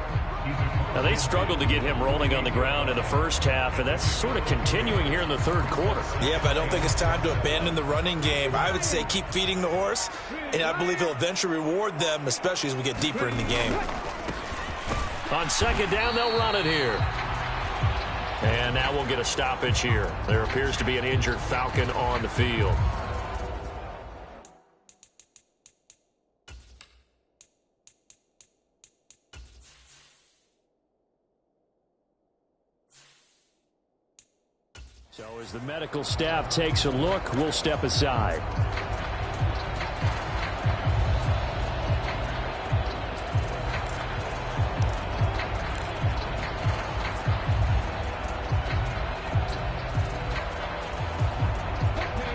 Now, they struggled to get him rolling on the ground in the first half, and that's sort of continuing here in the 3rd quarter. Yeah, but I don't think it's time to abandon the running game. I would say keep feeding the horse, and I believe he'll eventually reward them, especially as we get deeper in the game. On 2nd down, they'll run it here. And now we'll get a stoppage here. There appears to be an injured Falcon on the field. So as the medical staff takes a look, we'll step aside.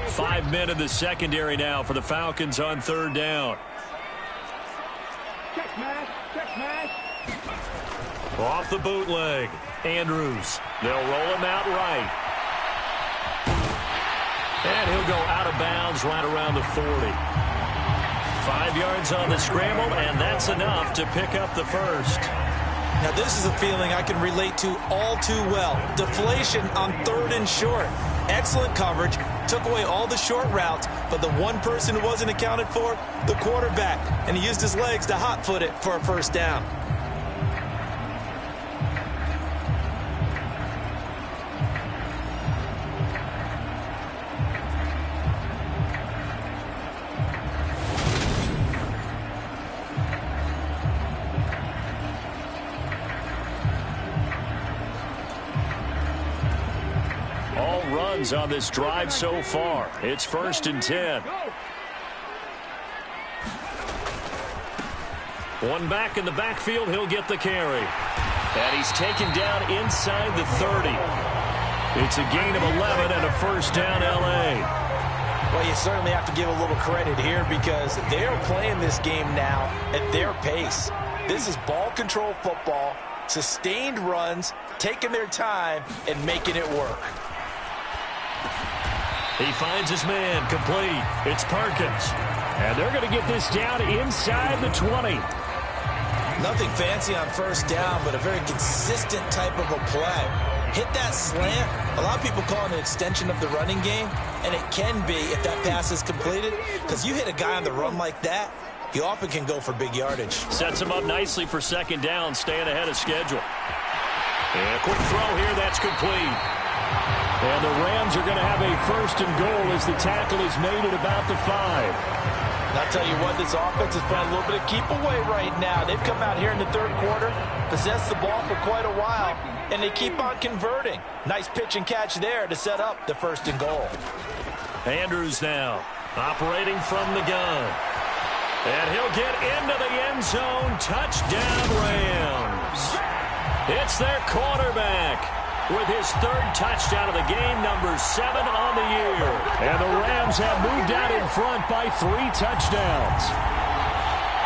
Five men in the secondary now for the Falcons on 3rd down. Check man. Off the bootleg. Andrews. They'll roll him out right. And he'll go out of bounds right around the 40. 5 yards on the scramble, and that's enough to pick up the first. Now, this is a feeling I can relate to all too well. Deflation on 3rd and short. Excellent coverage. Took away all the short routes, but the one person who wasn't accounted for, the quarterback. And he used his legs to hot-foot it for a first down. On this drive so far. It's 1st and 10. One back in the backfield. He'll get the carry. And he's taken down inside the 30. It's a gain of 11 and a first down, L.A. Well, you certainly have to give a little credit here because they're playing this game now at their pace. This is ball control football, sustained runs, taking their time, and making it work. He finds his man, complete. It's Perkins. And they're going to get this down inside the 20. Nothing fancy on first down, but a very consistent type of a play. Hit that slant. A lot of people call it an extension of the running game, and it can be if that pass is completed, because you hit a guy on the run like that, he often can go for big yardage. Sets him up nicely for 2nd down, staying ahead of schedule. And a quick throw here, that's complete. And the Rams are going to have a 1st and goal as the tackle is made at about the 5. And I'll tell you what, this offense is playing a little bit of keep away right now. They've come out here in the 3rd quarter, possessed the ball for quite a while, and they keep on converting. Nice pitch and catch there to set up the 1st and goal. Andrews now operating from the gun. And he'll get into the end zone. Touchdown, Rams. It's their quarterback with his 3rd touchdown of the game, number 7 on the year. And the Rams have moved out in front by 3 touchdowns.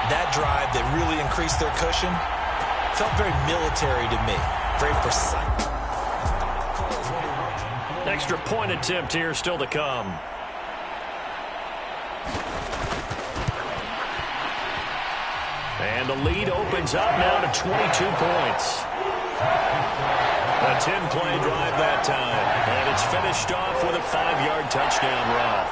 That drive that really increased their cushion felt very military to me. Very precise. Extra point attempt here still to come. And the lead opens up now to 22 points. A 10-play drive that time. And it's finished off with a 5-yard touchdown run.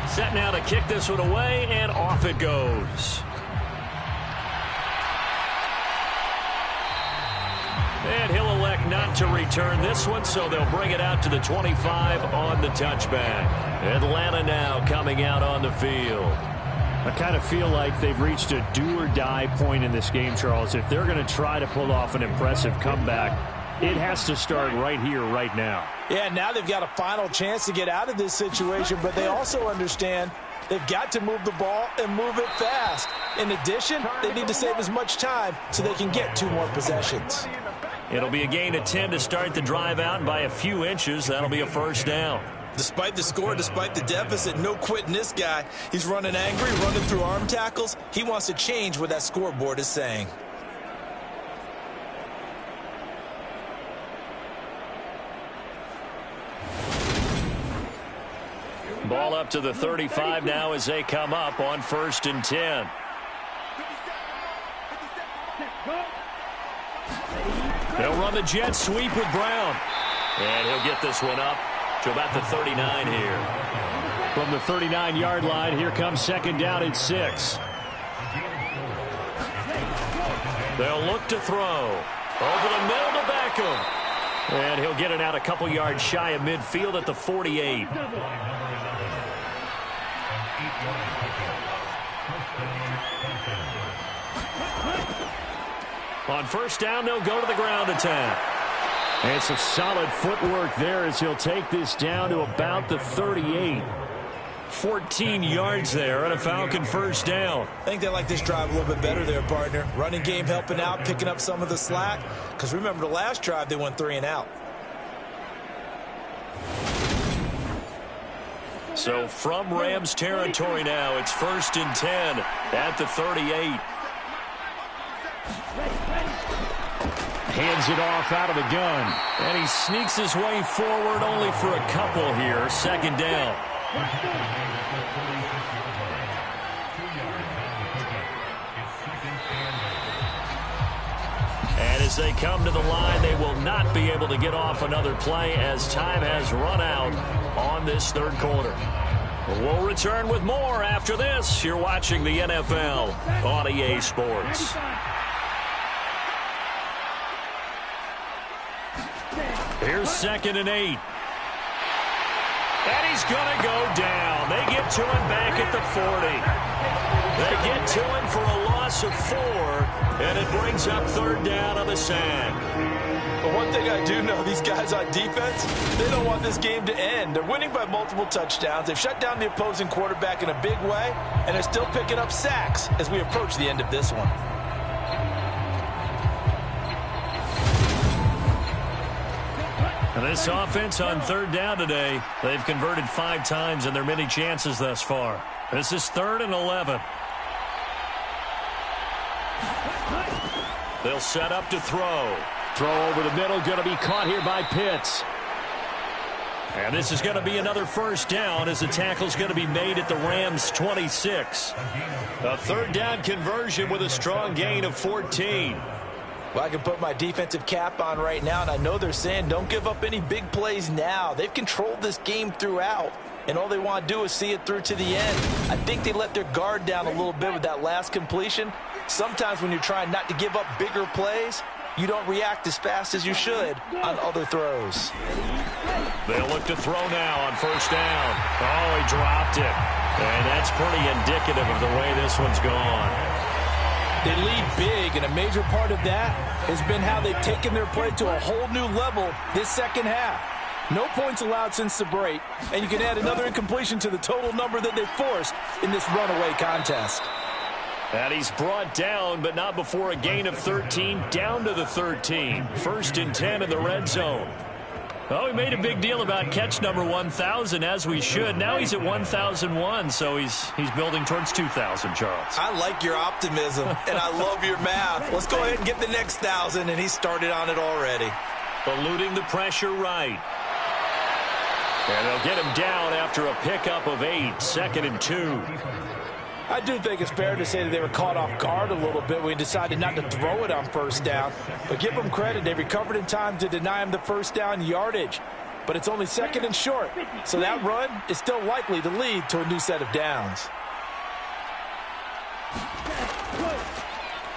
Set now to kick this one away, and off it goes. And he'll elect not to return this one, so they'll bring it out to the 25 on the touchback. Atlanta now coming out on the field. I kind of feel like they've reached a do-or-die point in this game, Charles. If they're going to try to pull off an impressive comeback, it has to start right here, right now. Yeah, now they've got a final chance to get out of this situation, but they also understand they've got to move the ball and move it fast. In addition, they need to save as much time so they can get 2 more possessions. It'll be a gain of 10 to start the drive out, and by a few inches, that'll be a first down. Despite the score, despite the deficit, no quitting this guy. He's running angry, running through arm tackles. He wants to change what that scoreboard is saying. Ball up to the 35 now as they come up on 1st and 10. They'll run the jet sweep with Brown. And he'll get this one up to about the 39 here. From the 39-yard line, here comes 2nd down at 6. They'll look to throw. Over the middle to Beckham. And he'll get it out a couple yards shy of midfield at the 48. On 1st down, they'll go to the ground attack. And some solid footwork there as he'll take this down to about the 38. 14 yards there and a Falcon 1st down. I think they like this drive a little bit better there, partner. Running game helping out, picking up some of the slack. Because remember the last drive, they went 3 and out. So from Rams territory now, it's 1st and 10 at the 38. Hands it off out of the gun. And he sneaks his way forward only for a couple here. 2nd down. And as they come to the line, they will not be able to get off another play as time has run out on this 3rd quarter. We'll return with more after this. You're watching the NFL on EA Sports. Here's 2nd and 8. And he's going to go down. They get to him back at the 40. They get to him for a loss of 4, and it brings up 3rd down on the sack. But one thing I do know, these guys on defense, they don't want this game to end. They're winning by multiple touchdowns. They've shut down the opposing quarterback in a big way, and they're still picking up sacks as we approach the end of this one. And this offense on 3rd down today, they've converted 5 times in their many chances thus far. This is 3rd and 11. They'll set up to throw. Throw over the middle, going to be caught here by Pitts. And this is going to be another 1st down as the tackle's going to be made at the Rams' 26. A 3rd down conversion with a strong gain of 14. Well, I can put my defensive cap on right now, and I know they're saying don't give up any big plays now. They've controlled this game throughout, and all they want to do is see it through to the end. I think they let their guard down a little bit with that last completion. Sometimes when you're trying not to give up bigger plays, you don't react as fast as you should on other throws. They'll look to throw now on 1st down. Oh, he dropped it. And that's pretty indicative of the way this one's gone. They lead big, and a major part of that has been how they've taken their play to a whole new level this 2nd half. No points allowed since the break, and you can add another incompletion to the total number that they forced in this runaway contest. And he's brought down, but not before a gain of 13, down to the 13. 1st and 10 in the red zone. Oh, we made a big deal about catch number 1,000, as we should. Now he's at 1,001, so he's building towards 2,000, Charles. I like your optimism, and I love your math. Let's go ahead and get the next 1,000, and he started on it already. Eluding the pressure right. And they'll get him down after a pickup of 8, 2nd and 2. I do think it's fair to say that they were caught off guard a little bit when he decided not to throw it on first down. But give them credit. They recovered in time to deny him the first down yardage. But it's only 2nd and short. So that run is still likely to lead to a new set of downs.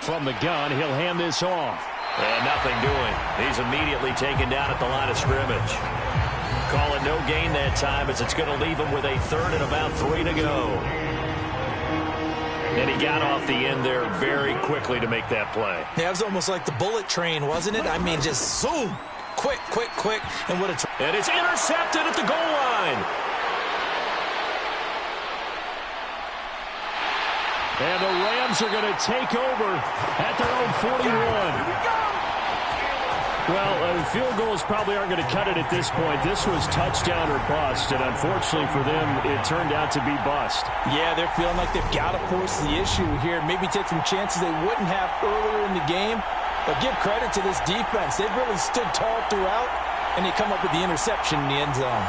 From the gun, he'll hand this off. And nothing doing. He's immediately taken down at the line of scrimmage. Call it no gain that time as it's going to leave him with a 3rd and about 3 to go. And he got off the end there very quickly to make that play. Yeah, it was almost like the bullet train, wasn't it? I mean, just zoom. Quick, quick, quick. And what a... And it's intercepted at the goal line. And the Rams are going to take over at their own 41. Well, field goals probably aren't going to cut it at this point. This was touchdown or bust, and unfortunately for them, it turned out to be bust. Yeah, they're feeling like they've got to force the issue here. Maybe take some chances they wouldn't have earlier in the game. But give credit to this defense. They've really stood tall throughout, and they come up with the interception in the end zone.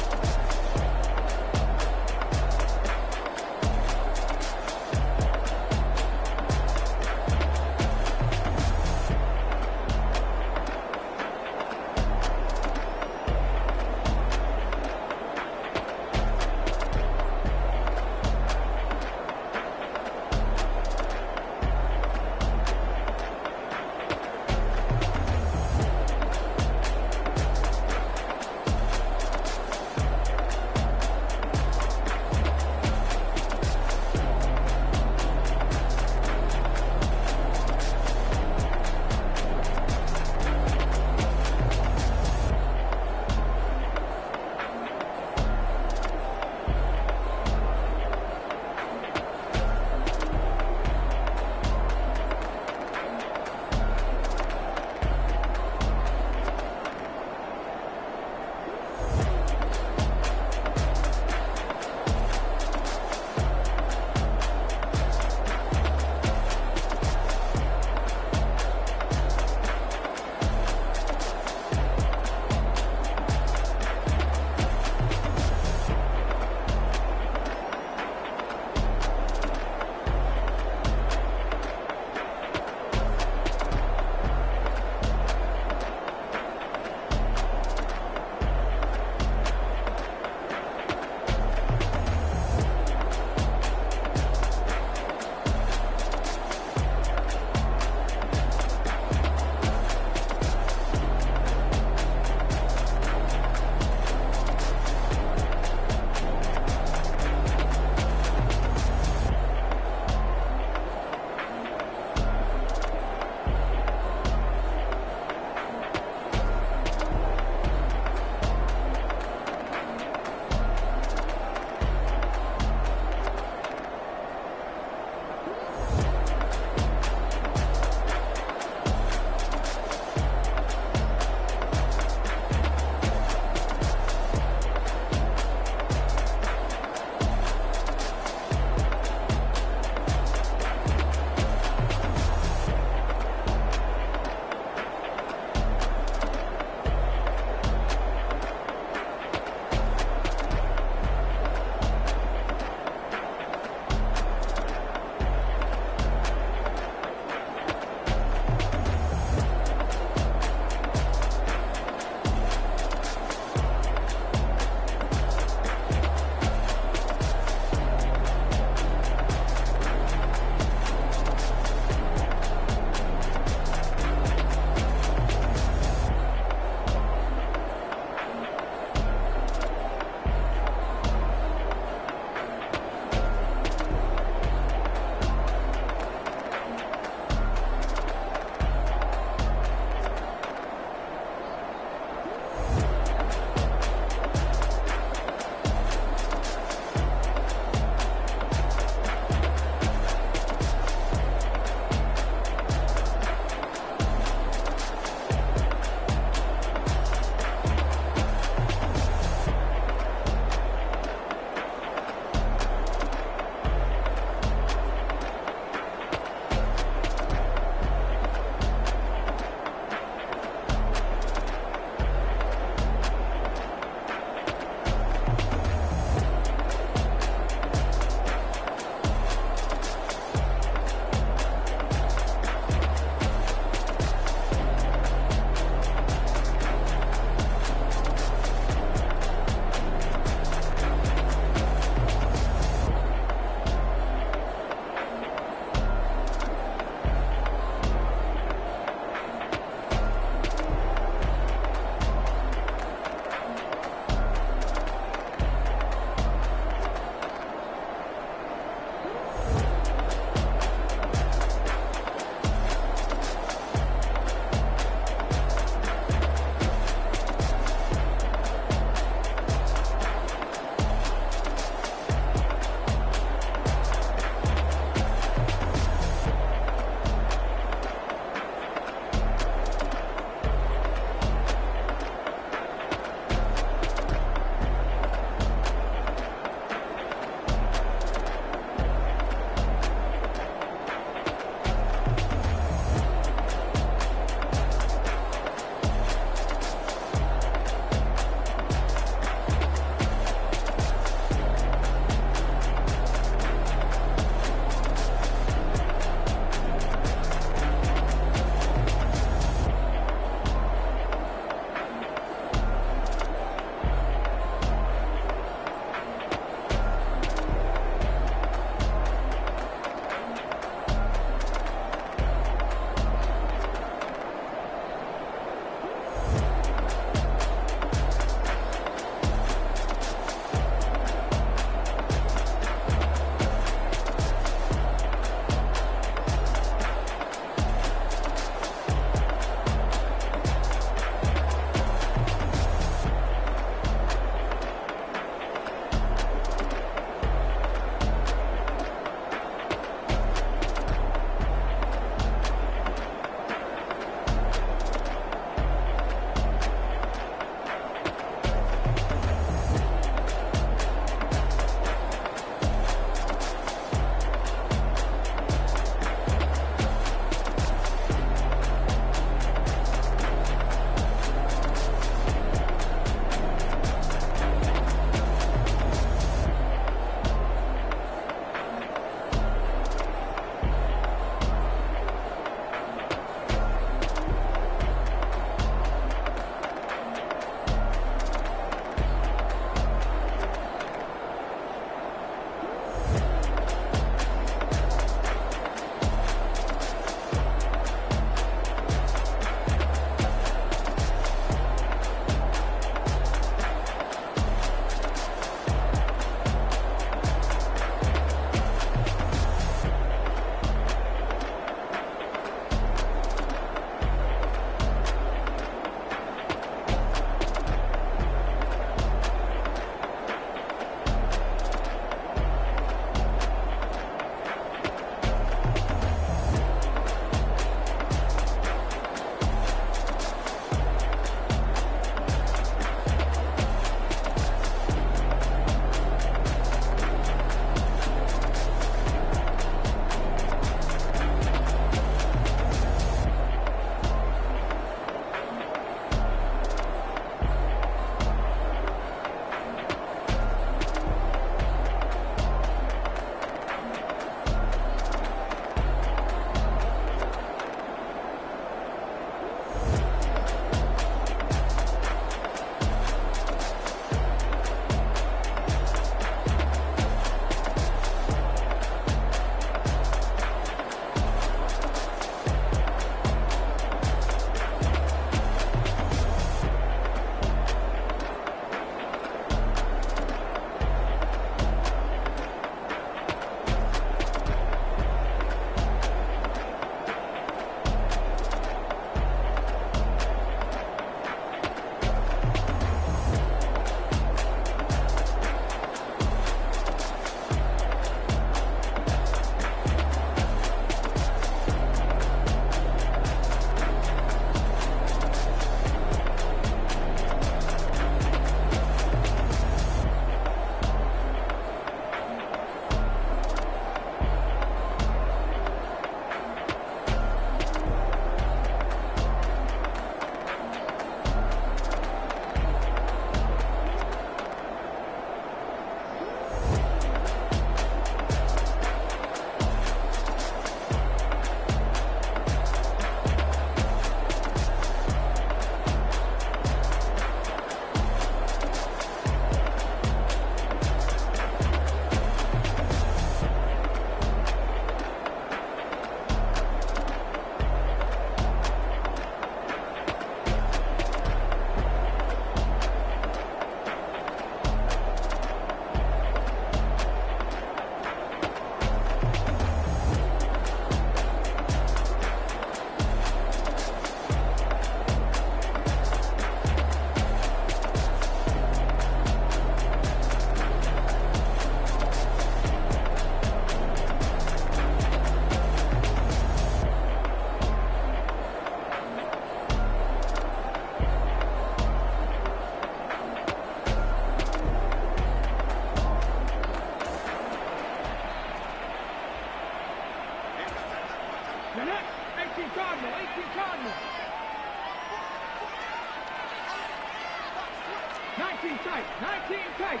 19 tight. 19 tight.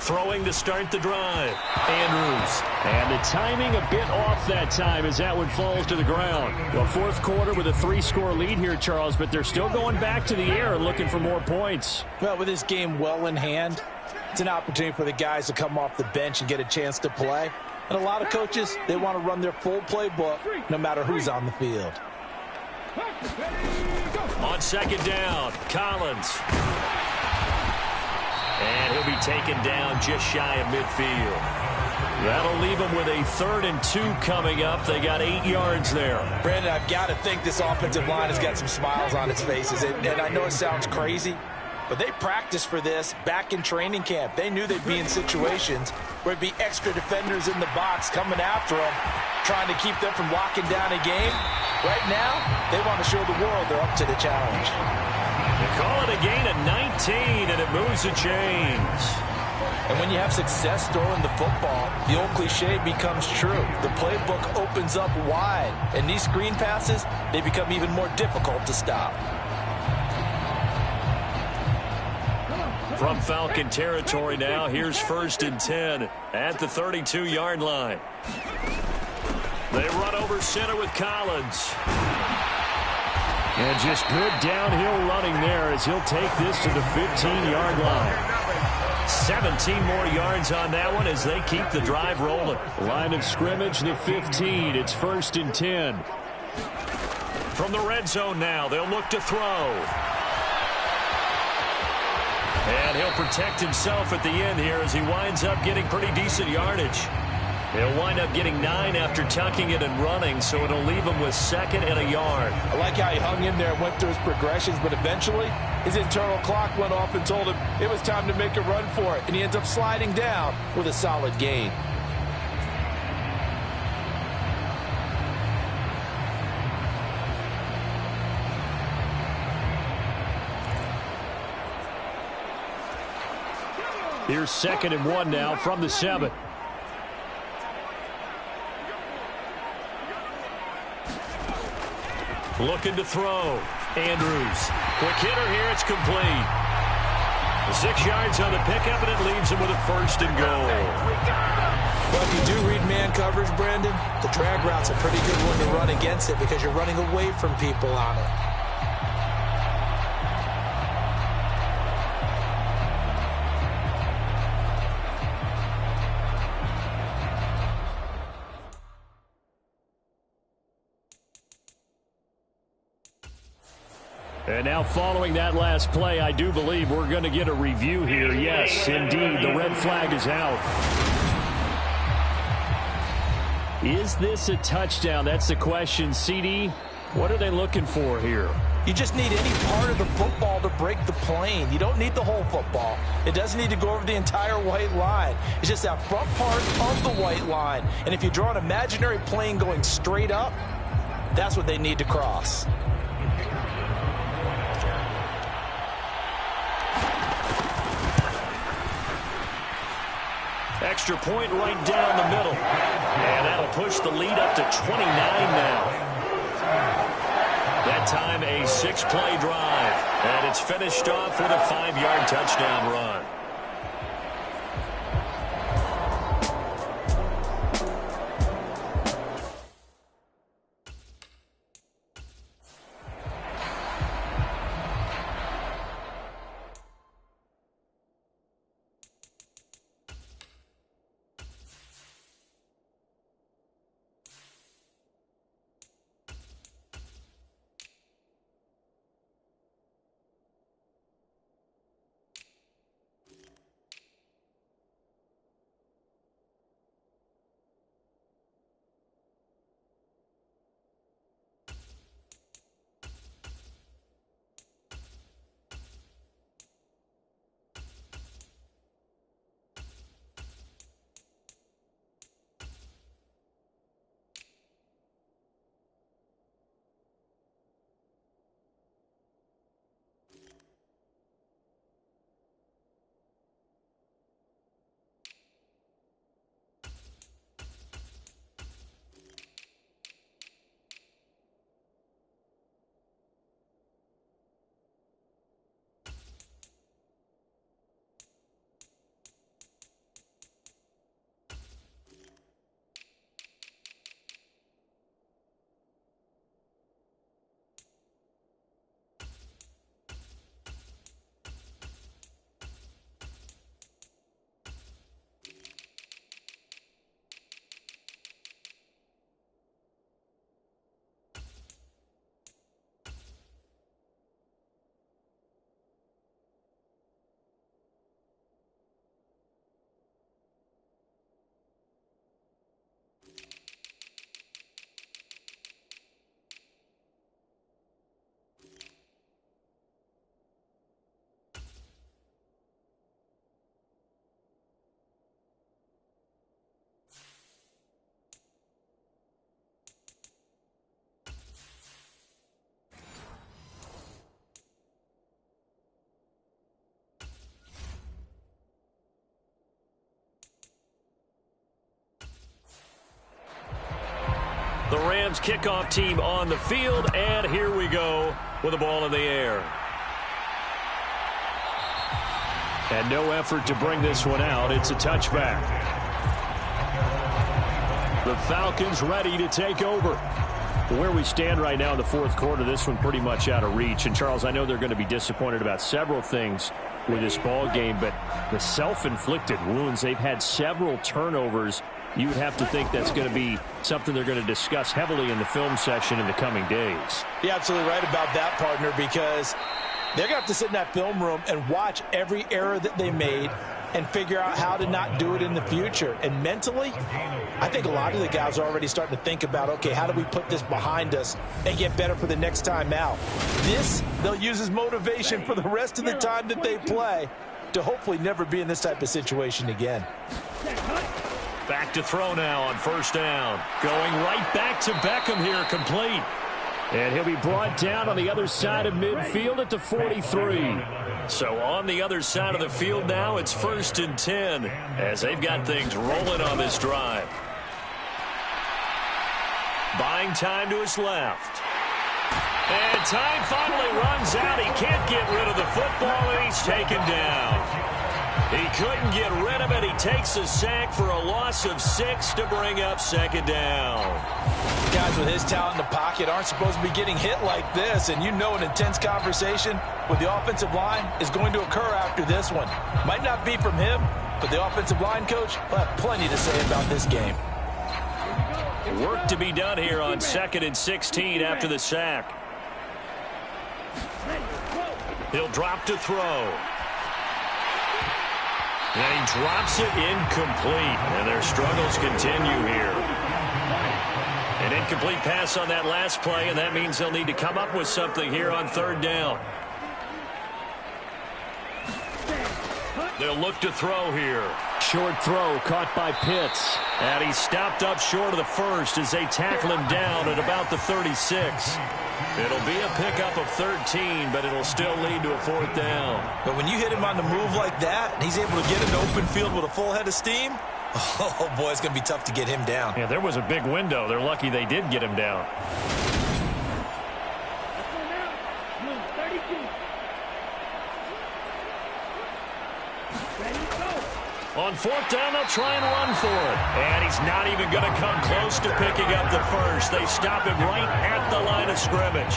Throwing to start the drive. Andrews. And the timing a bit off that time as that one falls to the ground. Well, fourth quarter with a 3-score lead here, Charles, but they're still going back to the air and looking for more points. Well, with this game well in hand, it's an opportunity for the guys to come off the bench and get a chance to play. And a lot of coaches, they want to run their full playbook no matter who's on the field. On second down, Collins. And he'll be taken down just shy of midfield. That'll leave them with a 3rd and 2 coming up. They got 8 yards there. Brandon, I've got to think this offensive line has got some smiles on its faces. And I know it sounds crazy, but they practiced for this back in training camp. They knew they'd be in situations where it'd be extra defenders in the box coming after them, trying to keep them from locking down a game. Right now, they want to show the world they're up to the challenge. They call it a gain of 19, and it moves the chains. And when you have success throwing the football, the old cliche becomes true. The playbook opens up wide, and these screen passes, they become even more difficult to stop. From Falcon territory now, here's 1st and 10 at the 32-yard line. They run over center with Collins. And just good downhill running there as he'll take this to the 15-yard line. 17 more yards on that one as they keep the drive rolling. Line of scrimmage, the 15. It's 1st and 10. From the red zone now, they'll look to throw. And he'll protect himself at the end here as he winds up getting pretty decent yardage. He'll wind up getting 9 after tucking it and running, so it'll leave him with 2nd and a yard. I like how he hung in there and went through his progressions, but eventually his internal clock went off and told him it was time to make a run for it, and he ends up sliding down with a solid gain. Here's 2nd and 1 now from the 7. Looking to throw. Andrews. Quick hitter here. It's complete. 6 yards on the pickup, and it leaves him with a 1st and goal. Well, if you do read man coverage, Brandon, the drag route's a pretty good one to run against it because you're running away from people on it. And now following that last play, I do believe we're going to get a review here. Yes, indeed, the red flag is out. Is this a touchdown? That's the question. CD, what are they looking for here? You just need any part of the football to break the plane. You don't need the whole football. It doesn't need to go over the entire white line. It's just that front part of the white line. And if you draw an imaginary plane going straight up, that's what they need to cross. Extra point right down the middle. And that'll push the lead up to 29 now. That time a 6-play drive. And it's finished off with a 5-yard touchdown run. The Rams kickoff team on the field, and here we go with the ball in the air. And no effort to bring this one out. It's a touchback. The Falcons ready to take over. Where we stand right now in the fourth quarter, this one pretty much out of reach. And, Charles, I know they're going to be disappointed about several things with this ball game, but the self-inflicted wounds, they've had several turnovers. You would have to think that's going to be something they're going to discuss heavily in the film session in the coming days. You're absolutely right about that, partner, because they're going to have to sit in that film room and watch every error that they made and figure out how to not do it in the future. And mentally, I think a lot of the guys are already starting to think about, okay, how do we put this behind us and get better for the next time out? This, they'll use as motivation for the rest of the time that they play to hopefully never be in this type of situation again. Back to throw now on first down. Going right back to Beckham here, complete. And he'll be brought down on the other side of midfield at the 43. So on the other side of the field now, it's 1st and 10 as they've got things rolling on this drive. Buying time to his left. And time finally runs out. He can't get rid of the football, and he's taken down. He couldn't get rid of it. He takes a sack for a loss of 6 to bring up 2nd down. Guys with his talent in the pocket aren't supposed to be getting hit like this, and you know an intense conversation with the offensive line is going to occur after this one. Might not be from him, but the offensive line coach will have plenty to say about this game. Work to be done here on 2nd and 16 after the sack. He'll drop to throw. And he drops it incomplete, and their struggles continue here. An incomplete pass on that last play, and that means they'll need to come up with something here on 3rd down. They'll look to throw here. Short throw caught by Pitts. And he's stopped up short of the first as they tackle him down at about the 36. It'll be a pickup of 13, but it'll still lead to a 4th down. But when you hit him on the move like that, and he's able to get into open field with a full head of steam, oh, boy, it's going to be tough to get him down. Yeah, there was a big window. They're lucky they did get him down. On 4th down, they'll try and run for it. And he's not even going to come close to picking up the first. They stop him right at the line of scrimmage.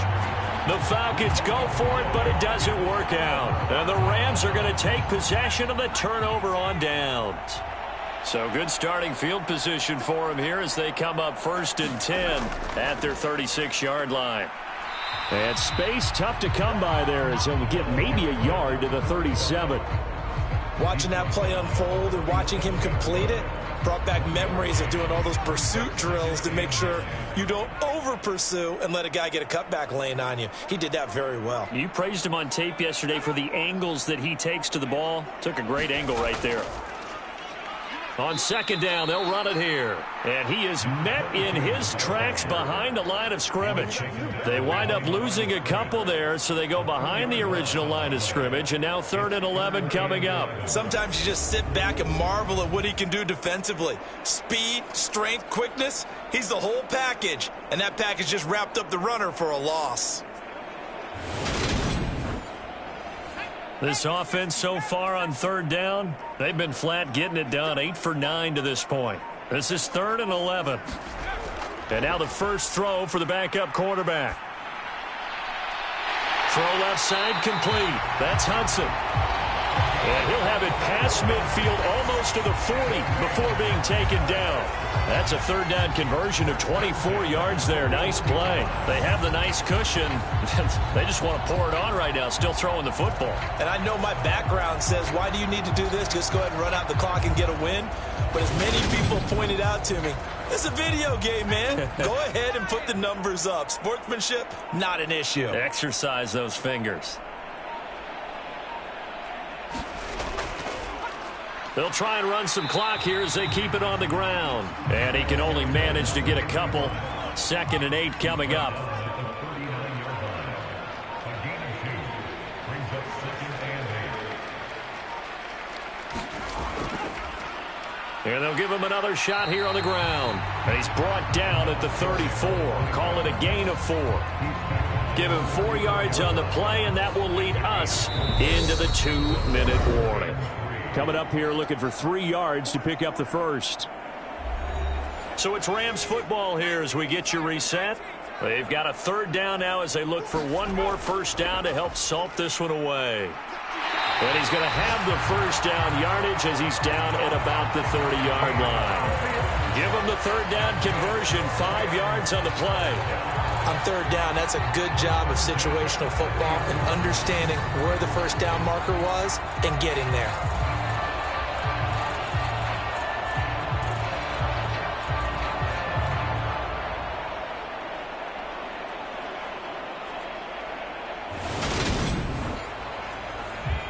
The Falcons go for it, but it doesn't work out. And the Rams are going to take possession of the turnover on downs. So good starting field position for them here as they come up 1st and 10 at their 36-yard line. And space tough to come by there as he'll get maybe a yard to the 37. Watching that play unfold and watching him complete it brought back memories of doing all those pursuit drills to make sure you don't over-pursue and let a guy get a cutback lane on you. He did that very well. You praised him on tape yesterday for the angles that he takes to the ball. Took a great angle right there. On 2nd down, they'll run it here. And he is met in his tracks behind the line of scrimmage. They wind up losing a couple there, so they go behind the original line of scrimmage, and now 3rd and 11 coming up. Sometimes you just sit back and marvel at what he can do defensively. Speed, strength, quickness, he's the whole package. And that package just wrapped up the runner for a loss. This offense so far on 3rd down, they've been flat getting it done. 8 for 9 to this point. This is 3rd and 11. And now the first throw for the backup quarterback. Throw left side complete. That's Hudson. And he'll have it past midfield almost to the 40 before being taken down. That's a 3rd down conversion of 24 yards there. Nice play. They have the nice cushion. They just want to pour it on right now, still throwing the football. And I know my background says, why do you need to do this? Just go ahead and run out the clock and get a win. But as many people pointed out to me, it's a video game, man. Go ahead and put the numbers up. Sportsmanship, not an issue. Exercise those fingers. They'll try and run some clock here as they keep it on the ground. And he can only manage to get a couple. 2nd and 8 coming up. And they'll give him another shot here on the ground. And he's brought down at the 34. Call it a gain of 4. Give him 4 yards on the play, and that will lead us into the 2-minute warning. Coming up here looking for 3 yards to pick up the first. So it's Rams football here as we get you reset. They've got a 3rd down now as they look for one more first down to help salt this one away. And he's going to have the first down yardage as he's down at about the 30-yard line. Give him the 3rd down conversion, 5 yards on the play. On 3rd down, that's a good job of situational football and understanding where the first down marker was and getting there.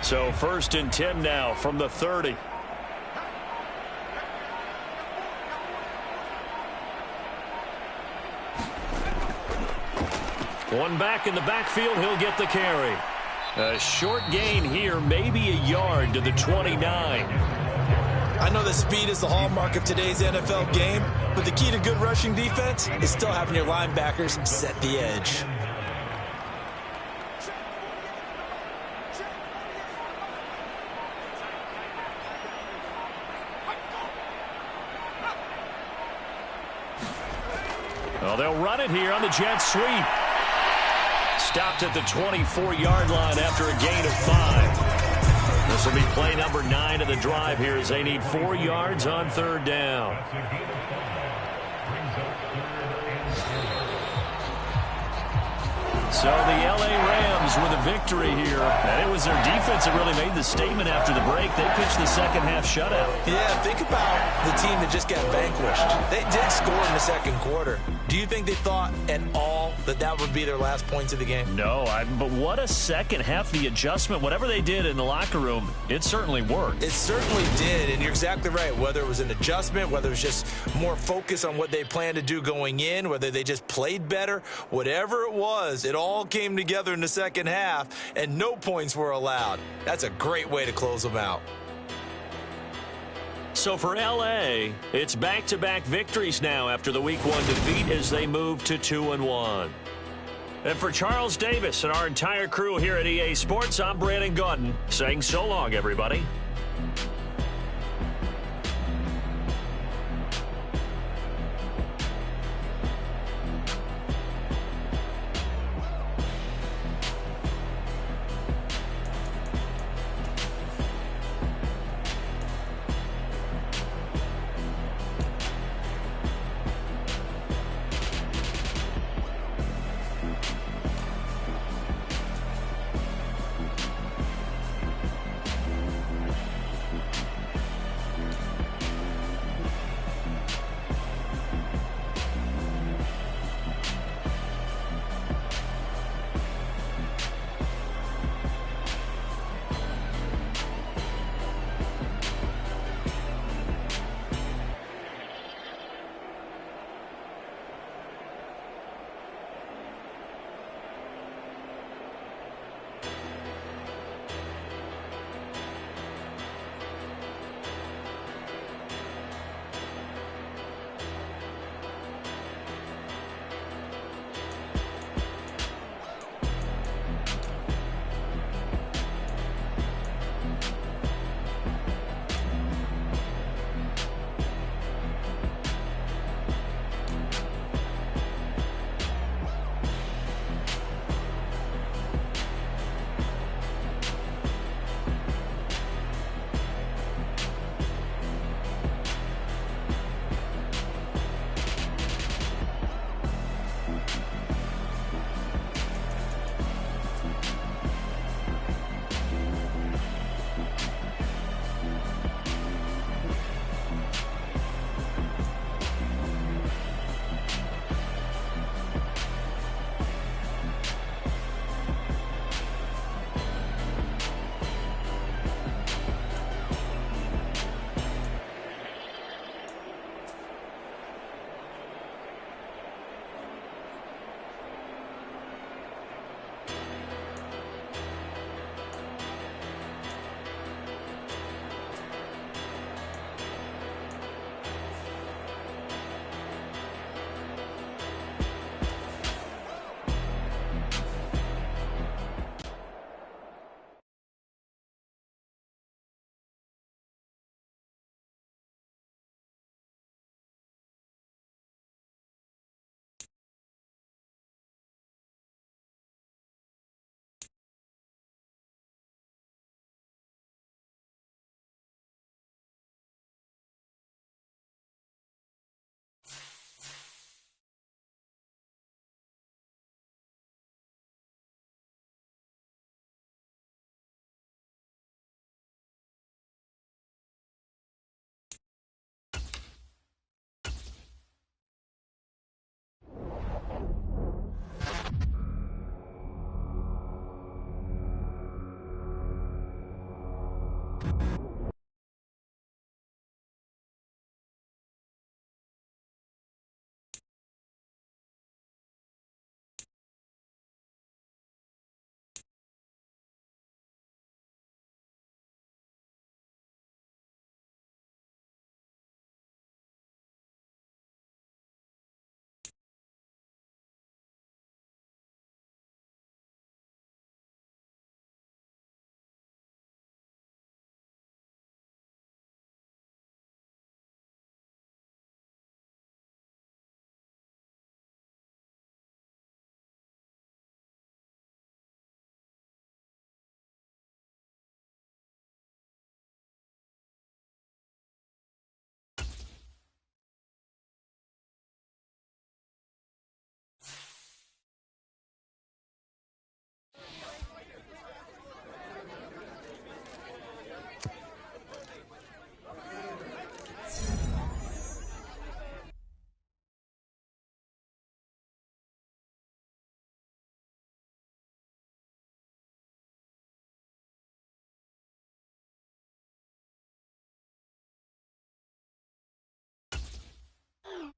So 1st and 10 now from the 30. One back in the backfield, he'll get the carry. A short gain here, maybe a yard to the 29. I know that speed is the hallmark of today's NFL game, but the key to good rushing defense is still having your linebackers set the edge. Well, they'll run it here on the jet sweep. Stopped at the 24-yard line after a gain of 5. This will be play number 9 of the drive here as they need 4 yards on 3rd down. So the L.A. Rams with a victory here. And it was their defense that really made the statement after the break. They pitched the second-half shutout. Yeah, think about the team that just got vanquished. They did score in the 2nd quarter. Do you think they thought at all that that would be their last points of the game? No, but what a second half. The adjustment, whatever they did in the locker room, it certainly worked. It certainly did, and you're exactly right. Whether it was an adjustment, whether it was just more focus on what they planned to do going in, whether they just played better, whatever it was, it all came together in the second half, and no points were allowed. That's a great way to close them out. So for L.A., it's back-to-back victories now after the Week 1 defeat as they move to 2-1. And for Charles Davis and our entire crew here at EA Sports, I'm Brandon Gaudin saying so long, everybody. Thank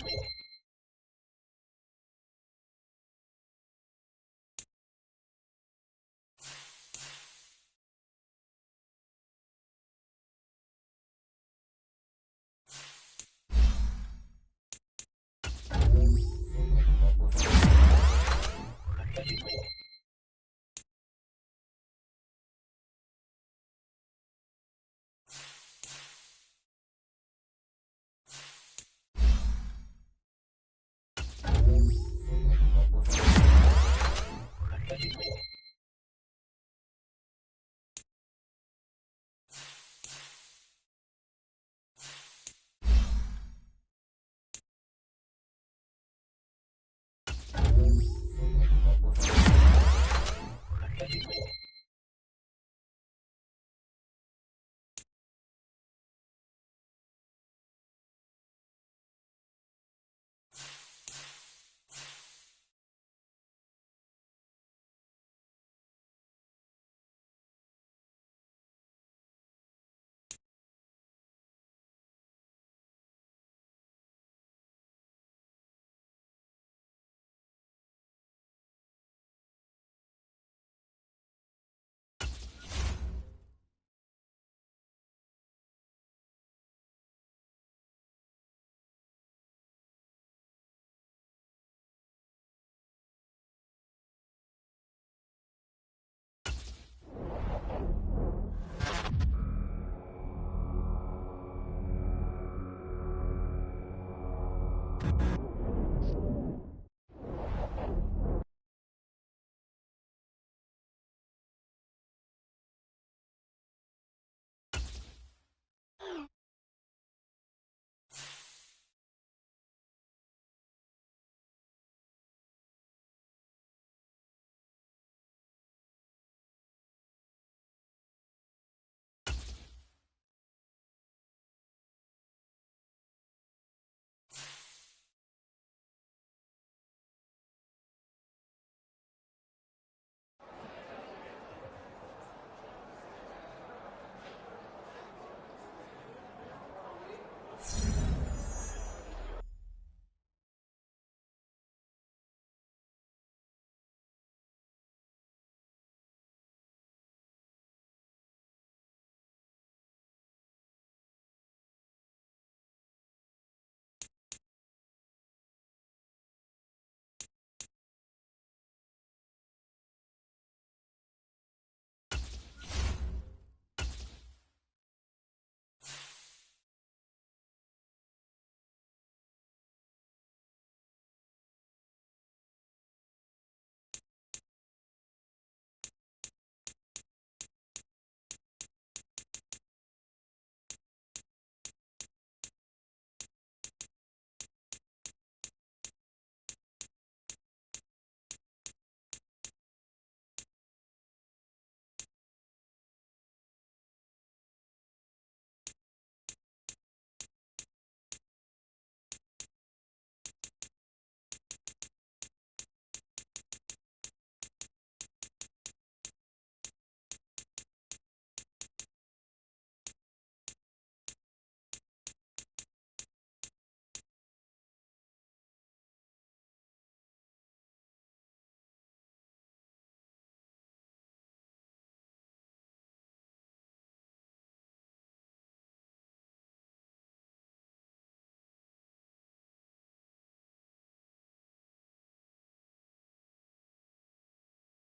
you.